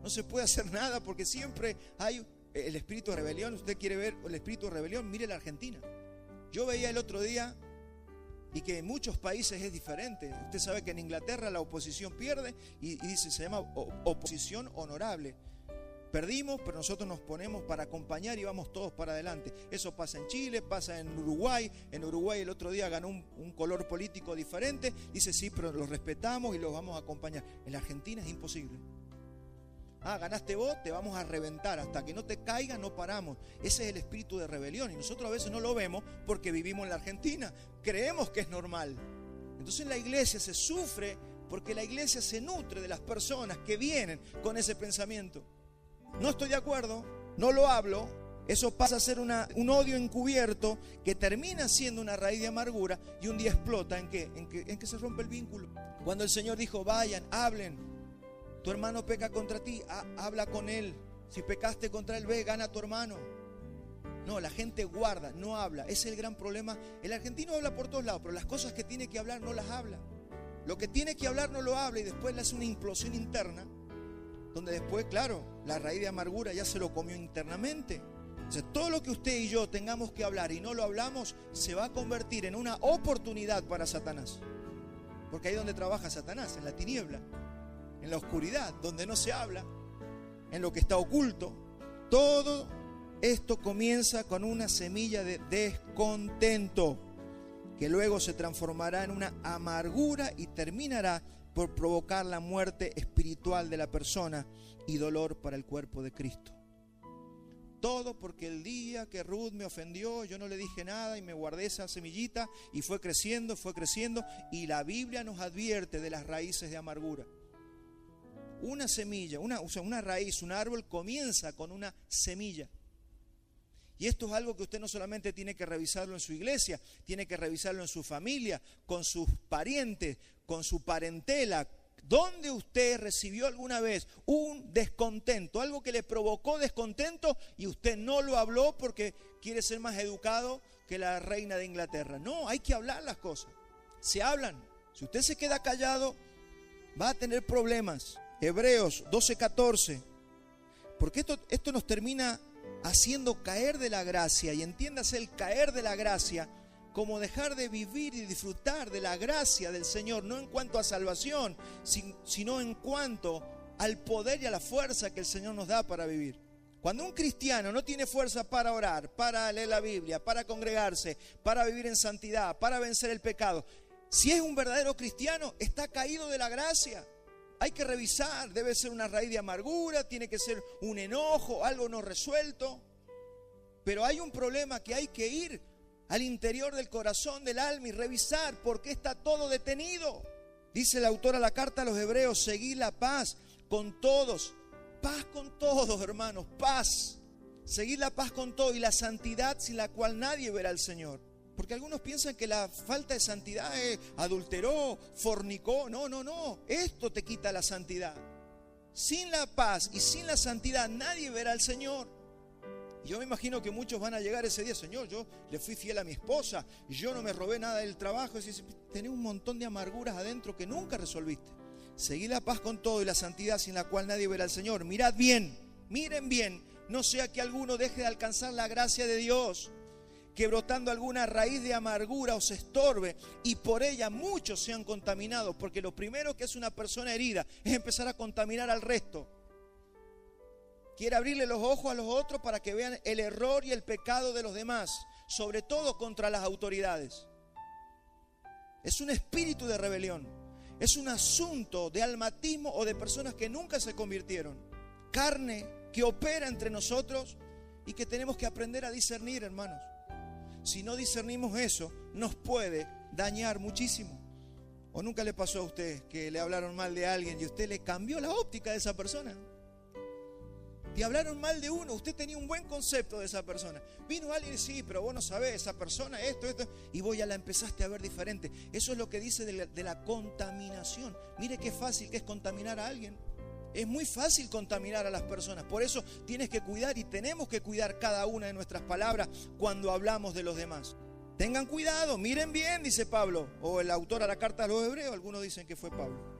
No se puede hacer nada porque siempre hay el espíritu de rebelión. Usted quiere ver el espíritu de rebelión, mire la Argentina. Yo veía el otro día y que en muchos países es diferente. Usted sabe que en Inglaterra la oposición pierde y dice, se llama oposición honorable. Perdimos, pero nosotros nos ponemos para acompañar y vamos todos para adelante. Eso pasa en Chile, pasa en Uruguay. En Uruguay el otro día ganó un color político diferente. Dice, sí, pero los respetamos y los vamos a acompañar. En la Argentina es imposible. Ganaste vos, te vamos a reventar. Hasta que no te caiga, no paramos. Ese es el espíritu de rebelión. Y nosotros a veces no lo vemos porque vivimos en la Argentina. Creemos que es normal. Entonces en la iglesia se sufre porque la iglesia se nutre de las personas que vienen con ese pensamiento. No estoy de acuerdo, no lo hablo. Eso pasa a ser un odio encubierto que termina siendo una raíz de amargura y un día explota. ¿En qué? En que se rompe el vínculo. Cuando el Señor dijo, vayan, hablen. Tu hermano peca contra ti, habla con él. Si pecaste contra él, ve, gana a tu hermano. No, la gente guarda, no habla. Ese es el gran problema. El argentino habla por todos lados, pero las cosas que tiene que hablar no las habla. Lo que tiene que hablar no lo habla y después le hace una implosión interna, donde después, claro, la raíz de amargura ya se lo comió internamente. O sea, todo lo que usted y yo tengamos que hablar y no lo hablamos, se va a convertir en una oportunidad para Satanás. Porque ahí es donde trabaja Satanás, en la tiniebla, en la oscuridad, donde no se habla, en lo que está oculto. Todo esto comienza con una semilla de descontento, que luego se transformará en una amargura y terminará por provocar la muerte espiritual de la persona y dolor para el cuerpo de Cristo. Todo porque el día que Ruth me ofendió, yo no le dije nada y me guardé esa semillita y fue creciendo y la Biblia nos advierte de las raíces de amargura. Una semilla, una raíz, un árbol comienza con una semilla. Y esto es algo que usted no solamente tiene que revisarlo en su iglesia, tiene que revisarlo en su familia, con sus parientes, con su parentela. ¿Dónde usted recibió alguna vez un descontento? Algo que le provocó descontento y usted no lo habló porque quiere ser más educado que la reina de Inglaterra. No, hay que hablar las cosas. Se hablan. Si usted se queda callado, va a tener problemas. Hebreos 12:14. Porque esto nos termina haciendo caer de la gracia, y entiéndase el caer de la gracia como dejar de vivir y disfrutar de la gracia del Señor, no en cuanto a salvación, sino en cuanto al poder y a la fuerza que el Señor nos da para vivir. Cuando un cristiano no tiene fuerza para orar, para leer la Biblia, para congregarse, para vivir en santidad, para vencer el pecado, si es un verdadero cristiano, está caído de la gracia. Hay que revisar, debe ser una raíz de amargura, tiene que ser un enojo, algo no resuelto. Pero hay un problema que hay que ir al interior del corazón, del alma y revisar por qué está todo detenido. Dice el autor a la carta a los Hebreos, seguid la paz con todos. Paz con todos, hermanos, paz. Seguid la paz con todos y la santidad sin la cual nadie verá al Señor. Porque algunos piensan que la falta de santidad es adulteró, fornicó. No. Esto te quita la santidad. Sin la paz y sin la santidad nadie verá al Señor. Y yo me imagino que muchos van a llegar ese día, Señor, yo le fui fiel a mi esposa, yo no me robé nada del trabajo. Y tenés un montón de amarguras adentro que nunca resolviste. Seguid la paz con todo y la santidad sin la cual nadie verá al Señor. Mirad bien, miren bien, no sea que alguno deje de alcanzar la gracia de Dios, que brotando alguna raíz de amargura os estorbe y por ella muchos sean contaminados, porque lo primero que hace una persona herida es empezar a contaminar al resto. Quiere abrirle los ojos a los otros para que vean el error y el pecado de los demás, sobre todo contra las autoridades. Es un espíritu de rebelión, es un asunto de almatismo o de personas que nunca se convirtieron. Carne que opera entre nosotros y que tenemos que aprender a discernir, hermanos. Si no discernimos eso, nos puede dañar muchísimo. ¿O nunca le pasó a usted que le hablaron mal de alguien y usted le cambió la óptica de esa persona? Te hablaron mal de uno, usted tenía un buen concepto de esa persona. Vino alguien y sí, pero vos no sabés, esa persona, esto, y vos ya la empezaste a ver diferente. Eso es lo que dice de la contaminación. Mire qué fácil que es contaminar a alguien. Es muy fácil contaminar a las personas. Por eso tienes que cuidar y tenemos que cuidar cada una de nuestras palabras cuando hablamos de los demás. Tengan cuidado, miren bien, dice Pablo, o el autor a la carta a los Hebreos, algunos dicen que fue Pablo.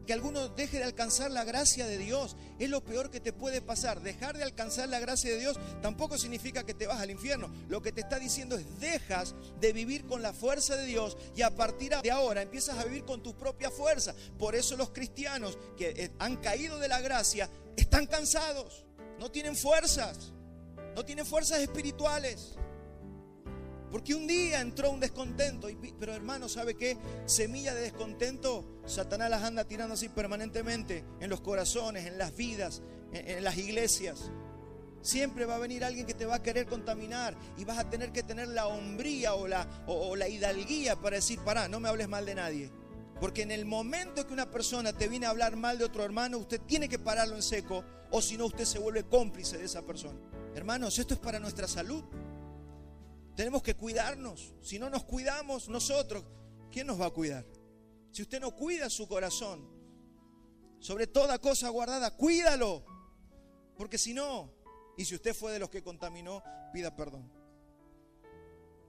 Que alguno deje de alcanzar la gracia de Dios es lo peor que te puede pasar. Dejar de alcanzar la gracia de Dios tampoco significa que te vas al infierno. Lo que te está diciendo es dejas de vivir con la fuerza de Dios y a partir de ahora empiezas a vivir con tu propia fuerza. Por eso los cristianos que han caído de la gracia están cansados, no tienen fuerzas espirituales. Porque un día entró un descontento, pero hermano, ¿sabe qué? Semilla de descontento, Satanás las anda tirando así permanentemente en los corazones, en las vidas, en las iglesias. Siempre va a venir alguien que te va a querer contaminar y vas a tener que tener la hombría o la hidalguía para decir, pará, no me hables mal de nadie. Porque en el momento que una persona te viene a hablar mal de otro hermano, usted tiene que pararlo en seco, o si no usted se vuelve cómplice de esa persona. Hermanos, esto es para nuestra salud. Tenemos que cuidarnos. Si no nos cuidamos nosotros, ¿quién nos va a cuidar? Si usted no cuida su corazón, sobre toda cosa guardada, cuídalo. Porque si no, y si usted fue de los que contaminó, pida perdón.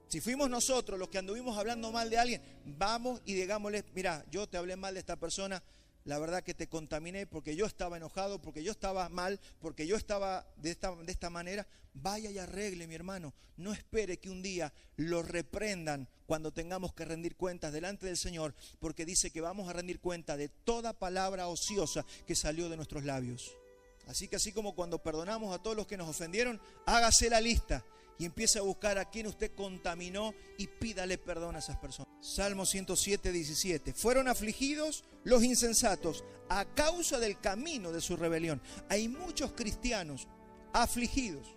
Si fuimos nosotros los que anduvimos hablando mal de alguien, vamos y digámosle, mira, yo te hablé mal de esta persona, la verdad que te contaminé porque yo estaba enojado, porque yo estaba mal, porque yo estaba de esta manera. Vaya y arregle, mi hermano. No espere que un día lo reprendan cuando tengamos que rendir cuentas delante del Señor, porque dice que vamos a rendir cuenta de toda palabra ociosa que salió de nuestros labios. Así que así como cuando perdonamos a todos los que nos ofendieron, hágase la lista y empiece a buscar a quien usted contaminó y pídale perdón a esas personas. Salmo 107, 17. Fueron afligidos los insensatos a causa del camino de su rebelión. Hay muchos cristianos afligidos,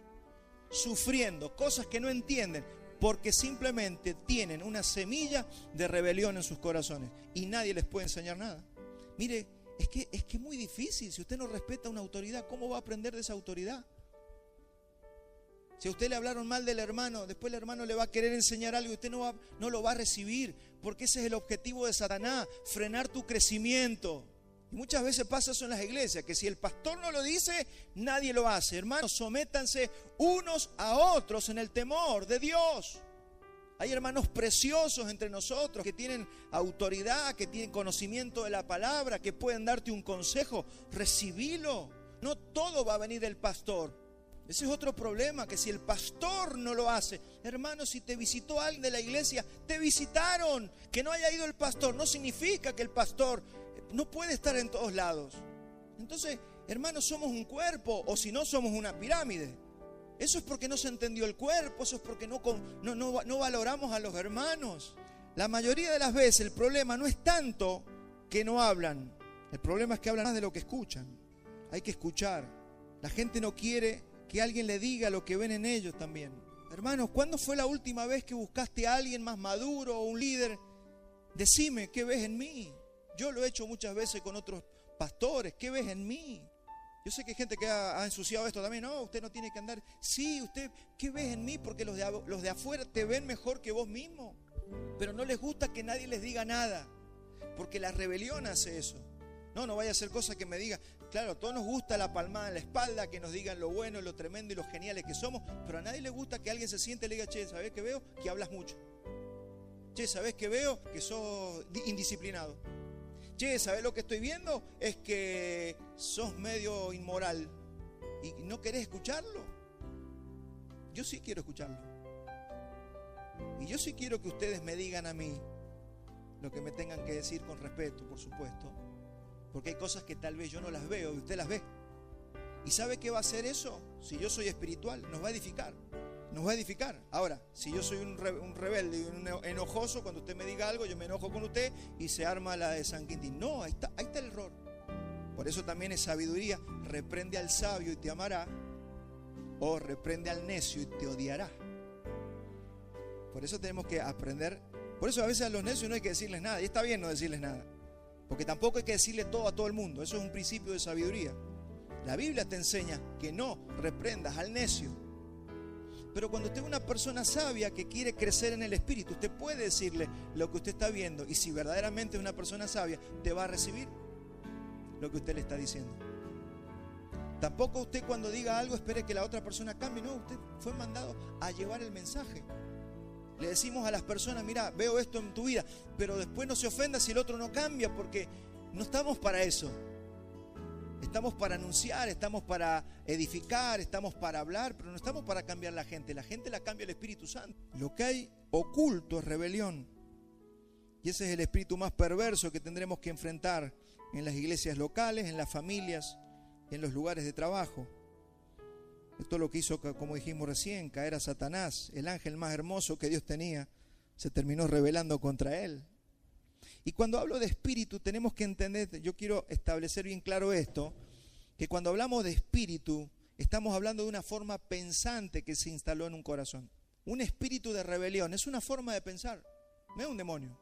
sufriendo cosas que no entienden, porque simplemente tienen una semilla de rebelión en sus corazones y nadie les puede enseñar nada. Mire, es que es muy difícil. Si usted no respeta una autoridad, ¿cómo va a aprender de esa autoridad? Si a usted le hablaron mal del hermano, después el hermano le va a querer enseñar algo y usted no lo va a recibir, porque ese es el objetivo de Satanás, frenar tu crecimiento. Y muchas veces pasa eso en las iglesias, que si el pastor no lo dice, nadie lo hace. Hermanos, sométanse unos a otros en el temor de Dios. Hay hermanos preciosos entre nosotros que tienen autoridad, que tienen conocimiento de la palabra, que pueden darte un consejo. Recibilo. No todo va a venir del pastor. Ese es otro problema, que si el pastor no lo hace, hermano, si te visitó alguien de la iglesia, te visitaron. Que no haya ido el pastor no significa que el pastor no puede estar en todos lados. Entonces, hermanos, somos un cuerpo, o si no, somos una pirámide. Eso es porque no se entendió el cuerpo, eso es porque no valoramos a los hermanos. La mayoría de las veces el problema no es tanto que no hablan, el problema es que hablan más de lo que escuchan. Hay que escuchar. La gente no quiere que alguien le diga lo que ven en ellos también. Hermanos, ¿cuándo fue la última vez que buscaste a alguien más maduro o un líder? Decime, ¿qué ves en mí? Yo lo he hecho muchas veces con otros pastores. ¿Qué ves en mí? Yo sé que hay gente que ha ensuciado esto también. No, usted no tiene que andar. Sí, usted, ¿qué ves en mí? Porque los de afuera te ven mejor que vos mismo. Pero no les gusta que nadie les diga nada. Porque la rebelión hace eso. No vaya a ser cosa que me diga. Claro, a todos nos gusta la palmada en la espalda, que nos digan lo bueno, lo tremendo y lo geniales que somos. Pero a nadie le gusta que alguien se siente y le diga, che, ¿sabés qué veo? Que hablas mucho. Che, ¿sabés qué veo? Que sos indisciplinado. Che, ¿sabés lo que estoy viendo? Es que sos medio inmoral. ¿Y no querés escucharlo? Yo sí quiero escucharlo. Y yo sí quiero que ustedes me digan a mí lo que me tengan que decir con respeto, por supuesto. Porque hay cosas que tal vez yo no las veo y usted las ve. ¿Y sabe qué va a hacer eso? Si yo soy espiritual, nos va a edificar. Nos va a edificar. Ahora, si yo soy un rebelde y un enojoso, cuando usted me diga algo, yo me enojo con usted y se arma la de San Quintín. No, ahí está el error. Por eso también es sabiduría. Reprende al sabio y te amará, o reprende al necio y te odiará. Por eso tenemos que aprender. Por eso a veces a los necios no hay que decirles nada. Y está bien no decirles nada, porque tampoco hay que decirle todo a todo el mundo. Eso es un principio de sabiduría. La Biblia te enseña que no reprendas al necio. Pero cuando usted es una persona sabia que quiere crecer en el Espíritu, usted puede decirle lo que usted está viendo, y si verdaderamente es una persona sabia, te va a recibir lo que usted le está diciendo. Tampoco usted, cuando diga algo, espere que la otra persona cambie. No, usted fue mandado a llevar el mensaje. Le decimos a las personas: mira, veo esto en tu vida, pero después no se ofenda si el otro no cambia, porque no estamos para eso. Estamos para anunciar, estamos para edificar, estamos para hablar, pero no estamos para cambiar la gente. La gente la cambia el Espíritu Santo. Lo que hay oculto es rebelión. Y ese es el espíritu más perverso que tendremos que enfrentar en las iglesias locales, en las familias, en los lugares de trabajo. Esto es lo que hizo, como dijimos recién, caer a Satanás. El ángel más hermoso que Dios tenía se terminó rebelando contra él. Y cuando hablo de espíritu tenemos que entender, yo quiero establecer bien claro esto, que cuando hablamos de espíritu estamos hablando de una forma pensante que se instaló en un corazón. Un espíritu de rebelión es una forma de pensar, no es un demonio.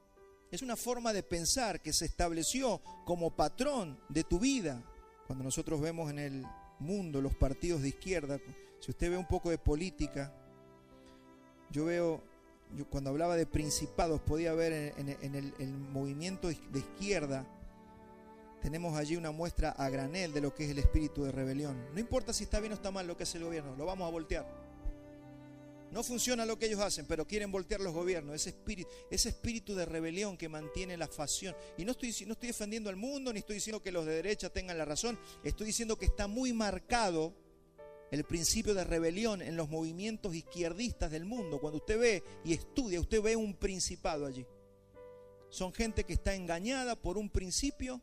Es una forma de pensar que se estableció como patrón de tu vida. Cuando nosotros vemos en el mundo los partidos de izquierda, si usted ve un poco de política, yo cuando hablaba de principados podía ver en el movimiento de izquierda, tenemos allí una muestra a granel de lo que es el espíritu de rebelión. No importa si está bien o está mal lo que hace el gobierno, lo vamos a voltear. No funciona lo que ellos hacen, pero quieren voltear los gobiernos. Ese espíritu de rebelión que mantiene la facción. Y no estoy defendiendo al mundo, ni estoy diciendo que los de derecha tengan la razón. Estoy diciendo que está muy marcado el principio de rebelión en los movimientos izquierdistas del mundo. Cuando usted ve y estudia, usted ve un principado allí. Son gente que está engañada por un principio,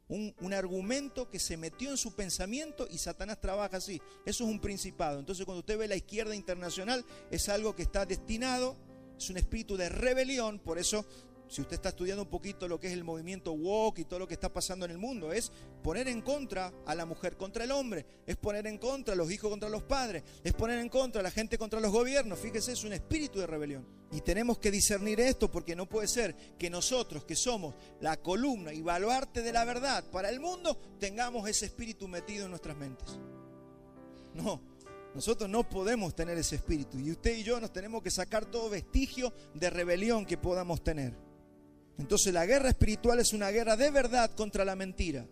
un argumento que se metió en su pensamiento, y Satanás trabaja así. Eso es un principado. Entonces cuando usted ve la izquierda internacional, es algo que está destinado, es un espíritu de rebelión. Por eso, si usted está estudiando un poquito lo que es el movimiento woke y todo lo que está pasando en el mundo, es poner en contra a la mujer contra el hombre, es poner en contra a los hijos contra los padres, es poner en contra a la gente contra los gobiernos. Fíjese, es un espíritu de rebelión. Y tenemos que discernir esto, porque no puede ser que nosotros, que somos la columna y baluarte de la verdad para el mundo, tengamos ese espíritu metido en nuestras mentes. No, nosotros no podemos tener ese espíritu, y usted y yo nos tenemos que sacar todo vestigio de rebelión que podamos tener. Entonces la guerra espiritual es una guerra de verdad contra la mentira.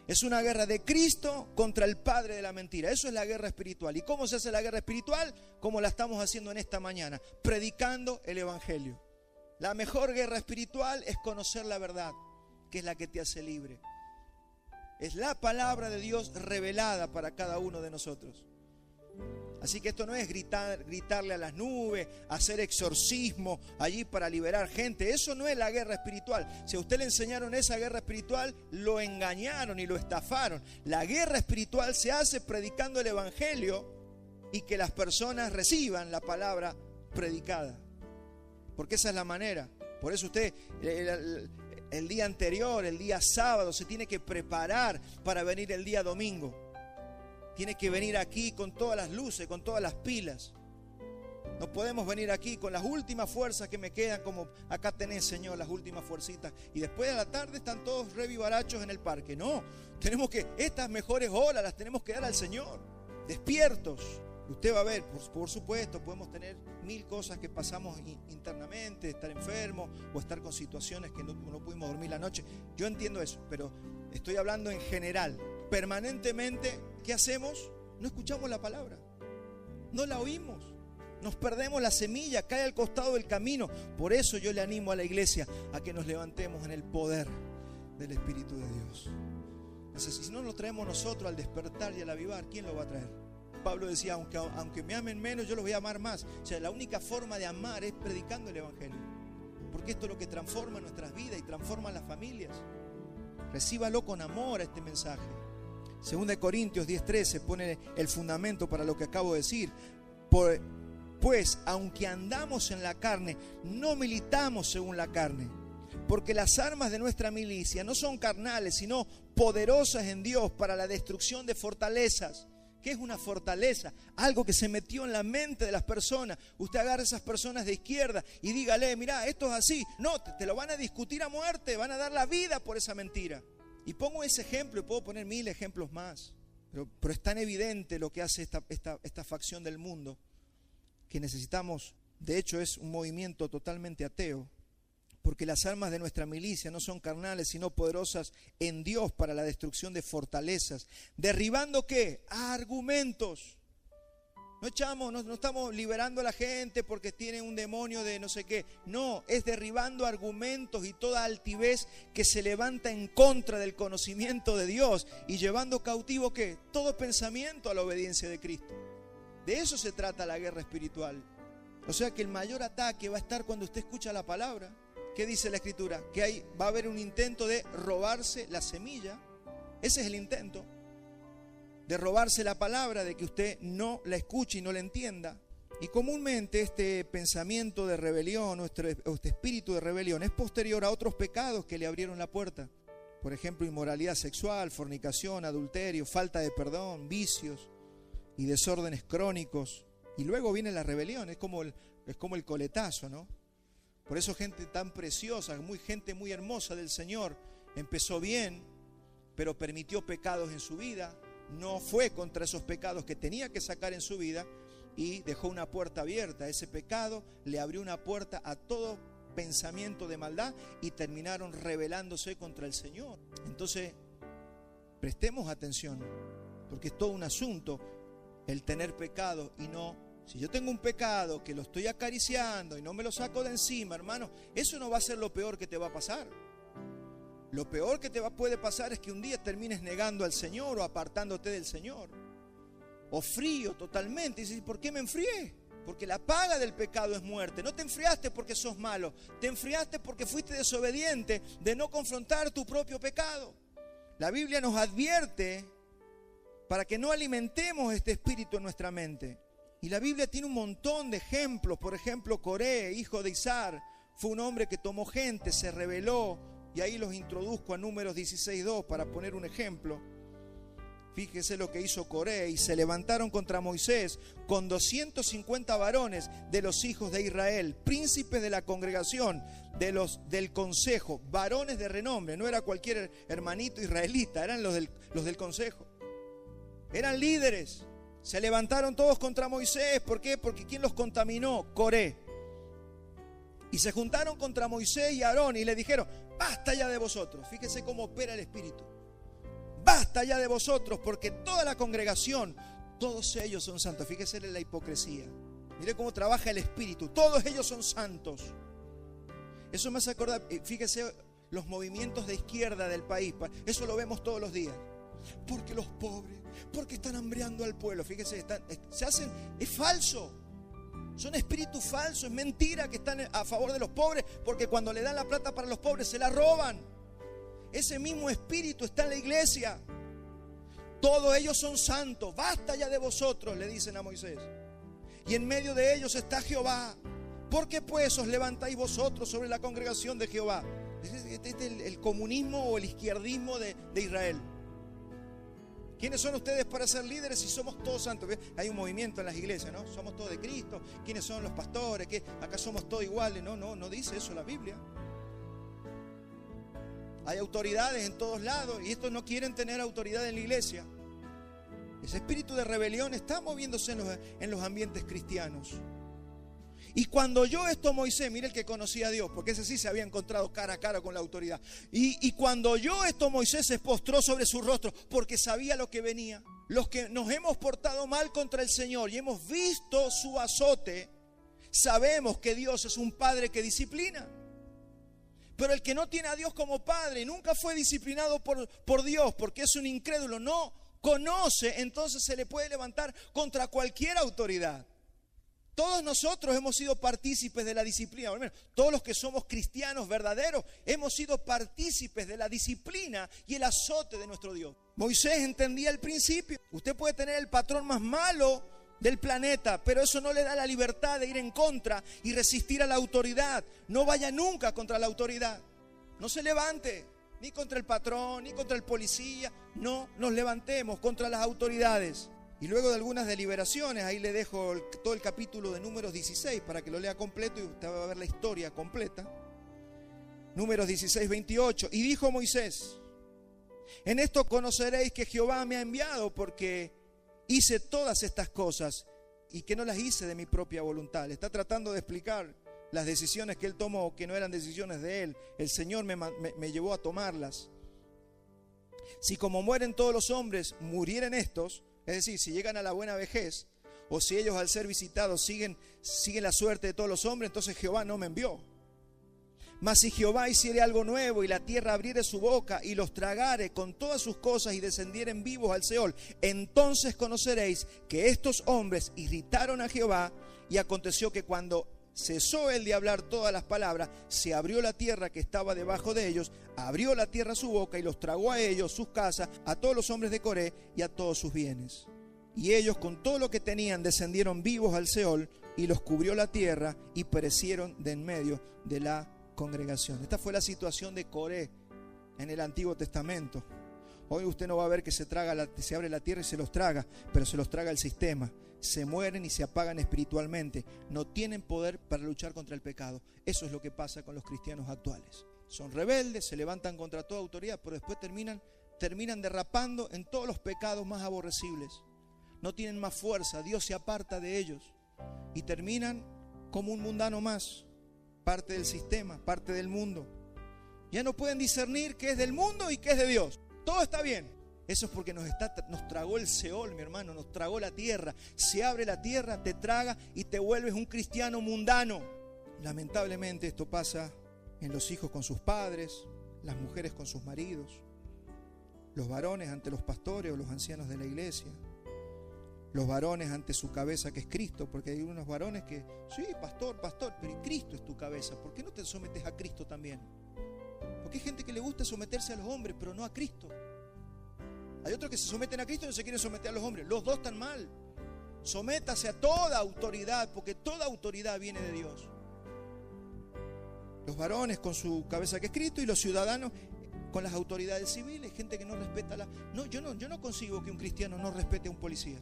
Es una guerra de Cristo contra el padre de la mentira. Eso es la guerra espiritual. ¿Y cómo se hace la guerra espiritual? Como la estamos haciendo en esta mañana, predicando el evangelio. La mejor guerra espiritual es conocer la verdad, que es la que te hace libre. Es la palabra de Dios revelada para cada uno de nosotros. Así que esto no es gritarle a las nubes, hacer exorcismo allí para liberar gente. Eso no es la guerra espiritual. Si a usted le enseñaron esa guerra espiritual, lo engañaron y lo estafaron. La guerra espiritual se hace predicando el evangelio y que las personas reciban la palabra predicada. Porque esa es la manera. Por eso usted el día anterior, el día sábado, se tiene que preparar para venir el día domingo. Tiene que venir aquí con todas las luces, con todas las pilas. No podemos venir aquí con las últimas fuerzas que me quedan, como acá tenés, Señor, las últimas fuercitas. Y después de la tarde están todos revivarachos en el parque. No, tenemos que, estas mejores horas las tenemos que dar al Señor, despiertos. Usted va a ver, por supuesto, podemos tener mil cosas que pasamos internamente, estar enfermos o estar con situaciones que no pudimos dormir la noche. Yo entiendo eso, pero estoy hablando en general. Permanentemente, ¿qué hacemos? No escuchamos la palabra, no la oímos, nos perdemos la semilla, cae al costado del camino. Por eso yo le animo a la iglesia a que nos levantemos en el poder del Espíritu de Dios. Entonces, si no lo traemos nosotros al despertar y al avivar, ¿quién lo va a traer? Pablo decía, aunque me amen menos, yo los voy a amar más. O sea, la única forma de amar es predicando el evangelio, porque esto es lo que transforma nuestras vidas y transforma las familias. Recíbalo con amor a este mensaje. 2 Corintios 10:13 pone el fundamento para lo que acabo de decir. Pues, aunque andamos en la carne, no militamos según la carne. Porque las armas de nuestra milicia no son carnales, sino poderosas en Dios para la destrucción de fortalezas. ¿Qué es una fortaleza? Algo que se metió en la mente de las personas. Usted agarra a esas personas de izquierda y dígale, mira, esto es así. No, te lo van a discutir a muerte, van a dar la vida por esa mentira. Y pongo ese ejemplo y puedo poner 1000 ejemplos más. Pero es tan evidente lo que hace esta facción del mundo que necesitamos, de hecho es un movimiento totalmente ateo, porque las armas de nuestra milicia no son carnales, sino poderosas en Dios para la destrucción de fortalezas. ¿Derribando qué? Argumentos. No estamos liberando a la gente porque tiene un demonio de no sé qué. No, es derribando argumentos y toda altivez que se levanta en contra del conocimiento de Dios y llevando cautivo ¿qué? Todo pensamiento a la obediencia de Cristo. De eso se trata la guerra espiritual. O sea que el mayor ataque va a estar cuando usted escucha la palabra. ¿Qué dice la Escritura? Que va a haber un intento de robarse la semilla. Ese es el intento. De robarse la palabra, de que usted no la escuche y no la entienda. Y comúnmente este pensamiento de rebelión o este espíritu de rebelión es posterior a otros pecados que le abrieron la puerta. Por ejemplo, inmoralidad sexual, fornicación, adulterio, falta de perdón, vicios y desórdenes crónicos. Y luego viene la rebelión, es como el coletazo, ¿no? Por eso gente tan preciosa, gente muy hermosa del Señor, empezó bien, pero permitió pecados en su vida, no fue contra esos pecados que tenía que sacar en su vida y dejó una puerta abierta. Ese pecado le abrió una puerta a todo pensamiento de maldad y terminaron rebelándose contra el Señor. Entonces, prestemos atención, porque es todo un asunto el tener pecado y no. Si yo tengo un pecado que lo estoy acariciando y no me lo saco de encima, hermano, eso no va a ser lo peor que te va a pasar. Lo peor que puede pasar es que un día termines negando al Señor o apartándote del Señor. O frío totalmente. Y dices, ¿por qué me enfrié? Porque la paga del pecado es muerte. No te enfriaste porque sos malo. Te enfriaste porque fuiste desobediente de no confrontar tu propio pecado. La Biblia nos advierte para que no alimentemos este espíritu en nuestra mente. Y la Biblia tiene un montón de ejemplos. Por ejemplo, Coré, hijo de Izar, fue un hombre que tomó gente, se rebeló. Y ahí los introduzco a Números 16:2 para poner un ejemplo. Fíjese lo que hizo Coré. Y se levantaron contra Moisés con 250 varones de los hijos de Israel, príncipes de la congregación, del consejo, varones de renombre. No era cualquier hermanito israelita, eran los del consejo. Eran líderes. Se levantaron todos contra Moisés. ¿Por qué? Porque ¿quién los contaminó? Coré. Y se juntaron contra Moisés y Aarón y le dijeron, basta ya de vosotros. Fíjese cómo opera el Espíritu. Basta ya de vosotros, porque toda la congregación, todos ellos son santos. Fíjese en la hipocresía. Mire cómo trabaja el Espíritu. Todos ellos son santos. Eso me hace acordar, fíjese los movimientos de izquierda del país. Eso lo vemos todos los días. Porque los pobres, porque están hambreando al pueblo. Fíjese, es falso. Son espíritus falsos, es mentira que están a favor de los pobres, porque cuando le dan la plata para los pobres se la roban. Ese mismo espíritu está en la iglesia. Todos ellos son santos. Basta ya de vosotros, le dicen a Moisés. Y en medio de ellos está Jehová. ¿Por qué pues os levantáis vosotros sobre la congregación de Jehová? Este es el comunismo o el izquierdismo de Israel. ¿Quiénes son ustedes para ser líderes si somos todos santos? Hay un movimiento en las iglesias, ¿no? Somos todos de Cristo. ¿Quiénes son los pastores? ¿Qué? Acá somos todos iguales. No dice eso la Biblia. Hay autoridades en todos lados y estos no quieren tener autoridad en la iglesia. Ese espíritu de rebelión está moviéndose en los ambientes cristianos. Y cuando oyó esto Moisés, mire el que conocía a Dios, porque ese sí se había encontrado cara a cara con la autoridad. Y cuando oyó esto Moisés se postró sobre su rostro, porque sabía lo que venía. Los que nos hemos portado mal contra el Señor y hemos visto su azote, sabemos que Dios es un Padre que disciplina. Pero el que no tiene a Dios como Padre y nunca fue disciplinado por Dios, porque es un incrédulo, no conoce, entonces se le puede levantar contra cualquier autoridad. Todos nosotros hemos sido partícipes de la disciplina. Bueno, todos los que somos cristianos verdaderos hemos sido partícipes de la disciplina y el azote de nuestro Dios. Moisés entendía el principio. Usted puede tener el patrón más malo del planeta, pero eso no le da la libertad de ir en contra y resistir a la autoridad. No vaya nunca contra la autoridad. No se levante ni contra el patrón, ni contra el policía. No nos levantemos contra las autoridades. Y luego de algunas deliberaciones, ahí le dejo todo el capítulo de Números 16 para que lo lea completo y usted va a ver la historia completa. Números 16, 28. Y dijo Moisés: En esto conoceréis que Jehová me ha enviado, porque hice todas estas cosas y que no las hice de mi propia voluntad. Le está tratando de explicar las decisiones que él tomó, que no eran decisiones de él. El Señor me llevó a tomarlas. Si como mueren todos los hombres, murieren estos, es decir, si llegan a la buena vejez, o si ellos al ser visitados siguen la suerte de todos los hombres, entonces Jehová no me envió. Mas si Jehová hiciere algo nuevo y la tierra abriere su boca y los tragare con todas sus cosas y descendieren vivos al Seol, entonces conoceréis que estos hombres irritaron a Jehová. Y aconteció que cuando cesó él de hablar todas las palabras, se abrió la tierra que estaba debajo de ellos, abrió la tierra su boca y los tragó a ellos, sus casas, a todos los hombres de Coré y a todos sus bienes. Y ellos con todo lo que tenían descendieron vivos al Seol, y los cubrió la tierra y perecieron de en medio de la congregación. Esta fue la situación de Coré en el Antiguo Testamento. Hoy usted no va a ver que se abre la tierra y se los traga, pero se los traga el sistema. Se mueren y se apagan espiritualmente. No tienen poder para luchar contra el pecado. Eso es lo que pasa con los cristianos actuales. Son rebeldes, se levantan contra toda autoridad, pero después terminan derrapando en todos los pecados más aborrecibles. No tienen más fuerza, Dios se aparta de ellos y terminan como un mundano más, parte del sistema, parte del mundo. Ya no pueden discernir qué es del mundo y qué es de Dios. Todo está bien. Eso es porque nos tragó el Seol, mi hermano, nos tragó la tierra. Se abre la tierra, te traga y te vuelves un cristiano mundano. Lamentablemente esto pasa en los hijos con sus padres, las mujeres con sus maridos, los varones ante los pastores o los ancianos de la iglesia, los varones ante su cabeza que es Cristo, porque hay unos varones que, sí, pastor, pero Cristo es tu cabeza. ¿Por qué no te sometes a Cristo también? Porque hay gente que le gusta someterse a los hombres, pero no a Cristo. Hay otros que se someten a Cristo y no se quieren someter a los hombres. Los dos están mal. Sométase a toda autoridad, porque toda autoridad viene de Dios. Los varones con su cabeza que es Cristo y los ciudadanos con las autoridades civiles. Gente que no respeta yo no consigo que un cristiano no respete a un policía,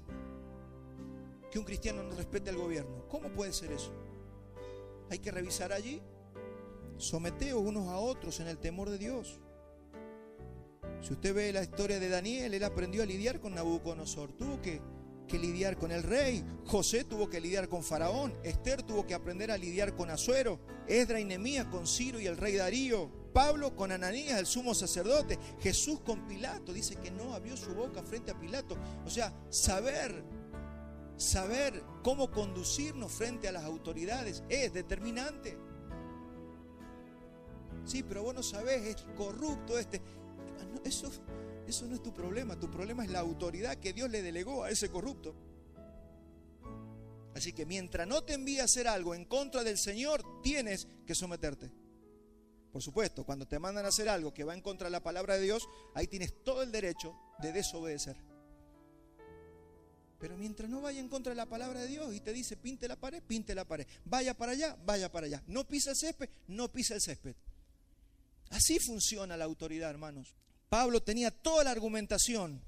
que un cristiano no respete al gobierno. ¿Cómo puede ser eso? Hay que revisar allí. Someteos unos a otros en el temor de Dios. Si usted ve la historia de Daniel, él aprendió a lidiar con Nabucodonosor. Tuvo que lidiar con el rey. José tuvo que lidiar con Faraón. Esther tuvo que aprender a lidiar con Asuero. Esdras y Nehemías con Ciro y el rey Darío. Pablo con Ananías, el sumo sacerdote. Jesús con Pilato. Dice que no abrió su boca frente a Pilato. O sea, saber cómo conducirnos frente a las autoridades es determinante. Sí, pero vos no sabés, es corrupto este. No, eso no es tu problema. Tu problema es la autoridad que Dios le delegó a ese corrupto. Así que mientras no te envíe a hacer algo en contra del Señor, tienes que someterte. Por supuesto, cuando te mandan a hacer algo que va en contra de la palabra de Dios, ahí tienes todo el derecho de desobedecer. Pero mientras no vaya en contra de la palabra de Dios y te dice pinte la pared, pinte la pared. Vaya para allá, vaya para allá. No pisa el césped, no pisa el césped. Así funciona la autoridad, hermanos. Pablo tenía toda la argumentación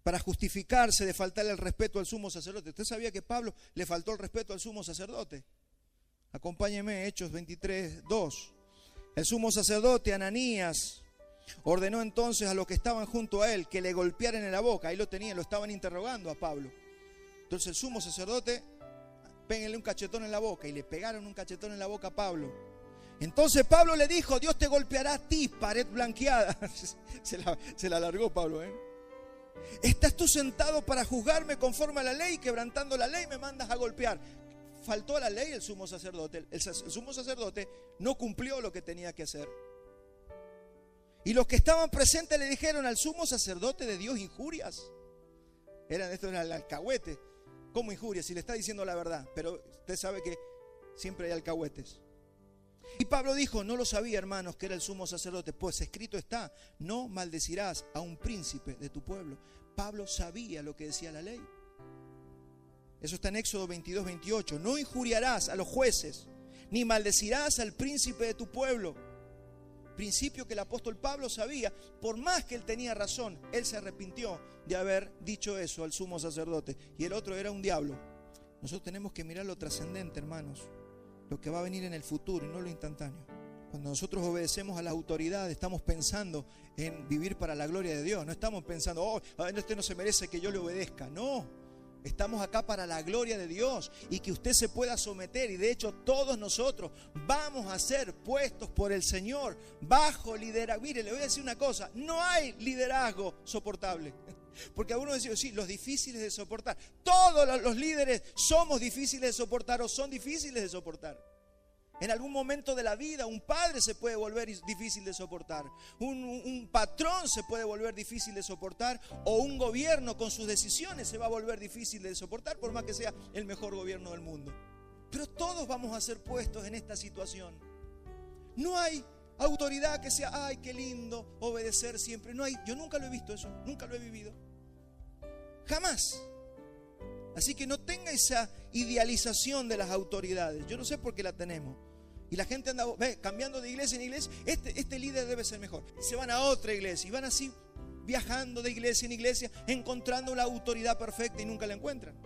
para justificarse de faltarle el respeto al sumo sacerdote. ¿Usted sabía que Pablo le faltó el respeto al sumo sacerdote? Acompáñeme, Hechos 23:2. El sumo sacerdote Ananías ordenó entonces a los que estaban junto a él que le golpearan en la boca. Ahí lo tenían, lo estaban interrogando a Pablo. Entonces el sumo sacerdote, péguenle un cachetón en la boca, y le pegaron un cachetón en la boca a Pablo. Entonces Pablo le dijo: Dios te golpeará a ti, pared blanqueada. Se la alargó Pablo, ¿Estás tú sentado para juzgarme conforme a la ley? Quebrantando la ley me mandas a golpear. Faltó a la ley el sumo sacerdote. El sumo sacerdote no cumplió lo que tenía que hacer. Y los que estaban presentes le dijeron: al sumo sacerdote de Dios injurias. Esto era el alcahuete. ¿Cómo injurias? Si le está diciendo la verdad. Pero usted sabe que siempre hay alcahuetes. Y Pablo dijo: no lo sabía, hermanos, que era el sumo sacerdote, pues escrito está: no maldecirás a un príncipe de tu pueblo. Pablo sabía lo que decía la ley. Eso está en Éxodo 22:28. No injuriarás a los jueces, ni maldecirás al príncipe de tu pueblo. Principio que el apóstol Pablo sabía. Por más que él tenía razón, él se arrepintió de haber dicho eso al sumo sacerdote. Y el otro era un diablo. Nosotros tenemos que mirar lo trascendente, hermanos, lo que va a venir en el futuro y no lo instantáneo. Cuando nosotros obedecemos a las autoridades, estamos pensando en vivir para la gloria de Dios. No estamos pensando, oh, este no se merece que yo le obedezca. No, estamos acá para la gloria de Dios y que usted se pueda someter. Y de hecho todos nosotros vamos a ser puestos por el Señor bajo liderazgo. Mire, le voy a decir una cosa, no hay liderazgo soportable. Porque algunos decían, sí, los difíciles de soportar. Todos los líderes somos difíciles de soportar o son difíciles de soportar. En algún momento de la vida un padre se puede volver difícil de soportar, un patrón se puede volver difícil de soportar, o un gobierno con sus decisiones se va a volver difícil de soportar, por más que sea el mejor gobierno del mundo. Pero todos vamos a ser puestos en esta situación. No hay autoridad que sea, ay, qué lindo obedecer siempre. No hay, yo nunca lo he visto eso, nunca lo he vivido. Jamás. Así que no tenga esa idealización de las autoridades. Yo no sé por qué la tenemos. Y la gente anda cambiando de iglesia en iglesia. Este líder debe ser mejor. Se van a otra iglesia y van así viajando de iglesia en iglesia, encontrando la autoridad perfecta y nunca la encuentran.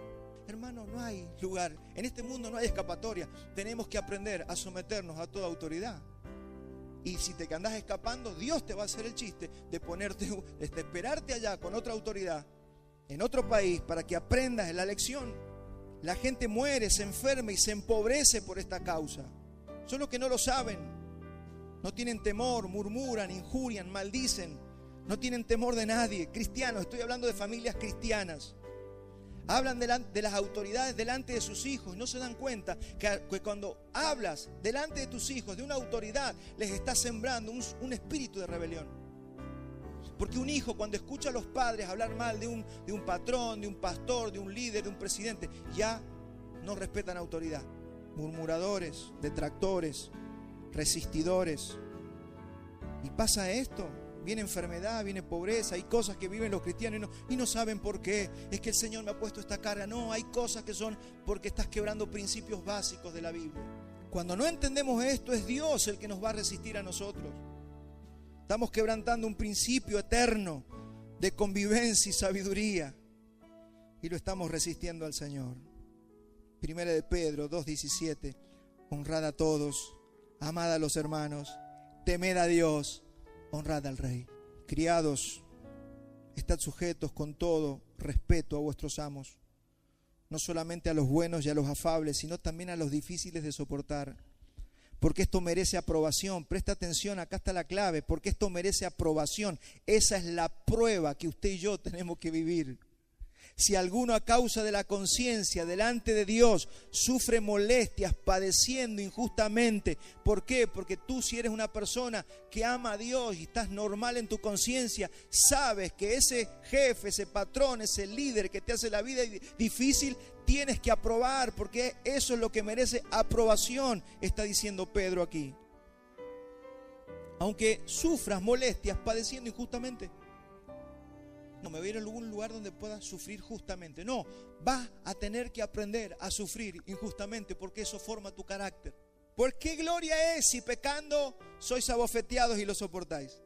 Hermano, no hay lugar. En este mundo no hay escapatoria. Tenemos que aprender a someternos a toda autoridad. Y si te andas escapando, Dios te va a hacer el chiste de ponerte, de esperarte allá con otra autoridad en otro país para que aprendas la lección. La gente muere, se enferma y se empobrece por esta causa. Son los que no lo saben. No tienen temor, murmuran, injurian, maldicen. No tienen temor de nadie. Cristianos, estoy hablando de familias cristianas. Hablan de las autoridades delante de sus hijos y no se dan cuenta que cuando hablas delante de tus hijos de una autoridad, les estás sembrando un espíritu de rebelión. Porque un hijo, cuando escucha a los padres hablar mal de un patrón, de un pastor, de un líder, de un presidente, ya no respetan autoridad. Murmuradores, detractores, resistidores. Y pasa esto. Viene enfermedad, viene pobreza, hay cosas que viven los cristianos y no saben por qué. Es que el Señor me ha puesto esta carga. No, hay cosas que son porque estás quebrando principios básicos de la Biblia. Cuando no entendemos esto, es Dios el que nos va a resistir a nosotros. Estamos quebrantando un principio eterno de convivencia y sabiduría y lo estamos resistiendo al Señor. Primera de Pedro 2:17. Honrad a todos, amad a los hermanos, temed a Dios, honrad al Rey. Criados, estad sujetos con todo respeto a vuestros amos, no solamente a los buenos y a los afables, sino también a los difíciles de soportar. Porque esto merece aprobación. Presta atención, acá está la clave. Porque esto merece aprobación. Esa es la prueba que usted y yo tenemos que vivir. Si alguno a causa de la conciencia delante de Dios sufre molestias, padeciendo injustamente, ¿por qué? Porque tú, si eres una persona que ama a Dios y estás normal en tu conciencia, sabes que ese jefe, ese patrón, ese líder que te hace la vida difícil, tienes que aprobar, porque eso es lo que merece aprobación, está diciendo Pedro aquí. Aunque sufras molestias padeciendo injustamente. No me voy a ir a algún lugar donde puedas sufrir justamente. No, vas a tener que aprender a sufrir injustamente porque eso forma tu carácter. ¿Por qué gloria es si pecando sois abofeteados y lo soportáis?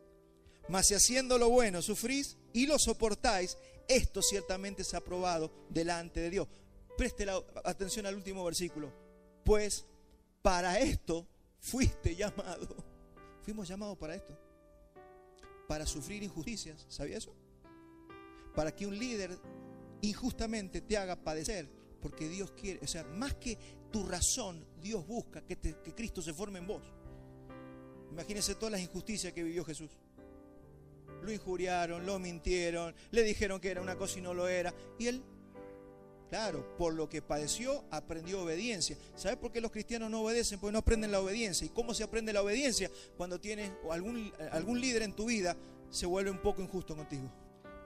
Mas si haciendo lo bueno sufrís y lo soportáis, esto ciertamente es aprobado delante de Dios. Preste atención al último versículo. Pues para esto fuiste llamado. Fuimos llamados para esto. Para sufrir injusticias. ¿Sabía eso? Para que un líder injustamente te haga padecer, porque Dios quiere, o sea, más que tu razón, Dios busca que Cristo se forme en vos. Imagínense todas las injusticias que vivió Jesús. Lo injuriaron, lo mintieron, le dijeron que era una cosa y no lo era. Y él, claro, por lo que padeció, aprendió obediencia. ¿Sabes por qué los cristianos no obedecen? Porque no aprenden la obediencia. ¿Y cómo se aprende la obediencia? Cuando tienes algún líder en tu vida, se vuelve un poco injusto contigo.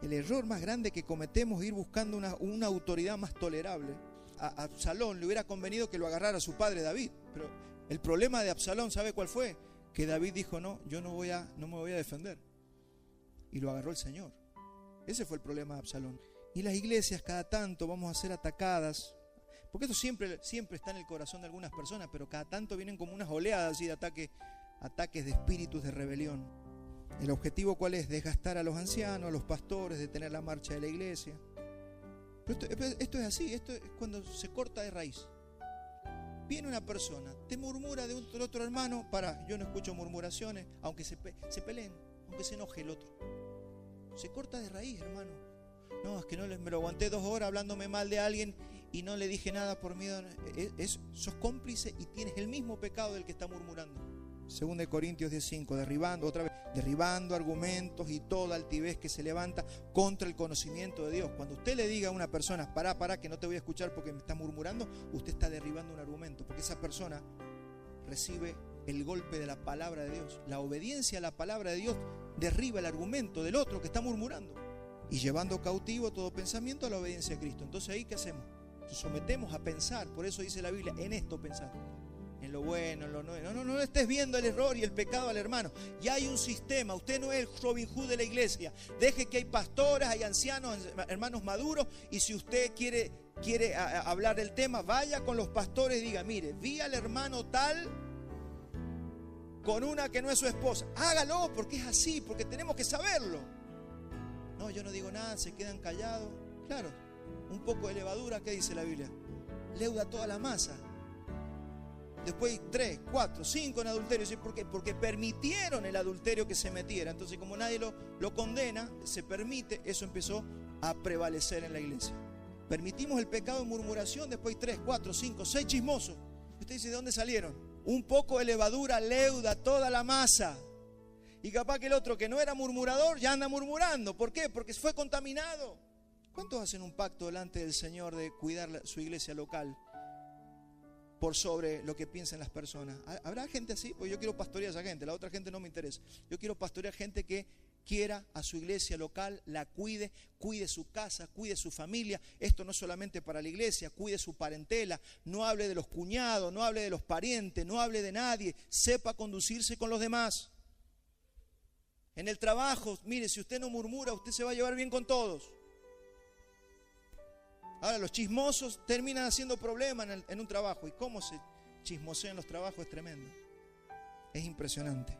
El error más grande que cometemos es ir buscando una autoridad más tolerable. A Absalón le hubiera convenido que lo agarrara su padre David, pero el problema de Absalón, ¿sabe cuál fue? Que David dijo, no, yo no me voy a defender. Y lo agarró el Señor. Ese fue el problema de Absalón. Y las iglesias cada tanto vamos a ser atacadas, porque esto siempre está en el corazón de algunas personas, pero cada tanto vienen como unas oleadas así de ataques de espíritus de rebelión. ¿El objetivo cuál es? Desgastar a los ancianos, a los pastores, detener la marcha de la iglesia. Pero esto es así, esto es cuando se corta de raíz. Viene una persona, te murmura de otro hermano. Yo no escucho murmuraciones, aunque se peleen, aunque se enoje el otro. Se corta de raíz, hermano. No, es que me lo aguanté 2 horas hablándome mal de alguien y no le dije nada por miedo. Sos cómplice y tienes el mismo pecado del que está murmurando. 2 Corintios 10:5, derribando argumentos y toda altivez que se levanta contra el conocimiento de Dios. Cuando usted le diga a una persona, pará, que no te voy a escuchar porque me estás murmurando, usted está derribando un argumento, porque esa persona recibe el golpe de la palabra de Dios. La obediencia a la palabra de Dios derriba el argumento del otro que está murmurando, y llevando cautivo todo pensamiento a la obediencia a Cristo. Entonces, ¿ahí qué hacemos? Nos sometemos a pensar. Por eso dice la Biblia, en esto pensar, en lo bueno, en lo no. No estés viendo el error y el pecado al hermano. Ya hay un sistema. Usted no es el Robin Hood de la iglesia. Deje que hay pastores, hay ancianos, hermanos maduros, y si usted quiere hablar del tema, vaya con los pastores y diga, mire, vi al hermano tal con una que no es su esposa. Hágalo, porque es así, porque tenemos que saberlo. No, yo no digo nada, se quedan callados. Claro, un poco de levadura, ¿qué dice la Biblia? Leuda toda la masa. Después 3, 4, 5 en adulterio. ¿Sí? ¿Por qué? Porque permitieron el adulterio que se metiera. Entonces, como nadie lo condena, se permite, eso empezó a prevalecer en la iglesia. Permitimos el pecado de murmuración. Después 3, 4, 5, 6 chismosos. Usted dice, ¿de dónde salieron? Un poco de levadura leuda toda la masa. Y capaz que el otro que no era murmurador ya anda murmurando. ¿Por qué? Porque fue contaminado. ¿Cuántos hacen un pacto delante del Señor de cuidar su iglesia local por sobre lo que piensan las personas? ¿Habrá gente así? Pues yo quiero pastorear a esa gente, la otra gente no me interesa. Yo quiero pastorear gente que quiera a su iglesia local, la cuide su casa, cuide su familia. Esto no solamente para la iglesia, cuide su parentela. No hable de los cuñados, no hable de los parientes, no hable de nadie. Sepa conducirse con los demás. En el trabajo, mire, si usted no murmura, usted se va a llevar bien con todos. Ahora, los chismosos terminan haciendo problemas en un trabajo. Y cómo se chismosean los trabajos es tremendo. Es impresionante.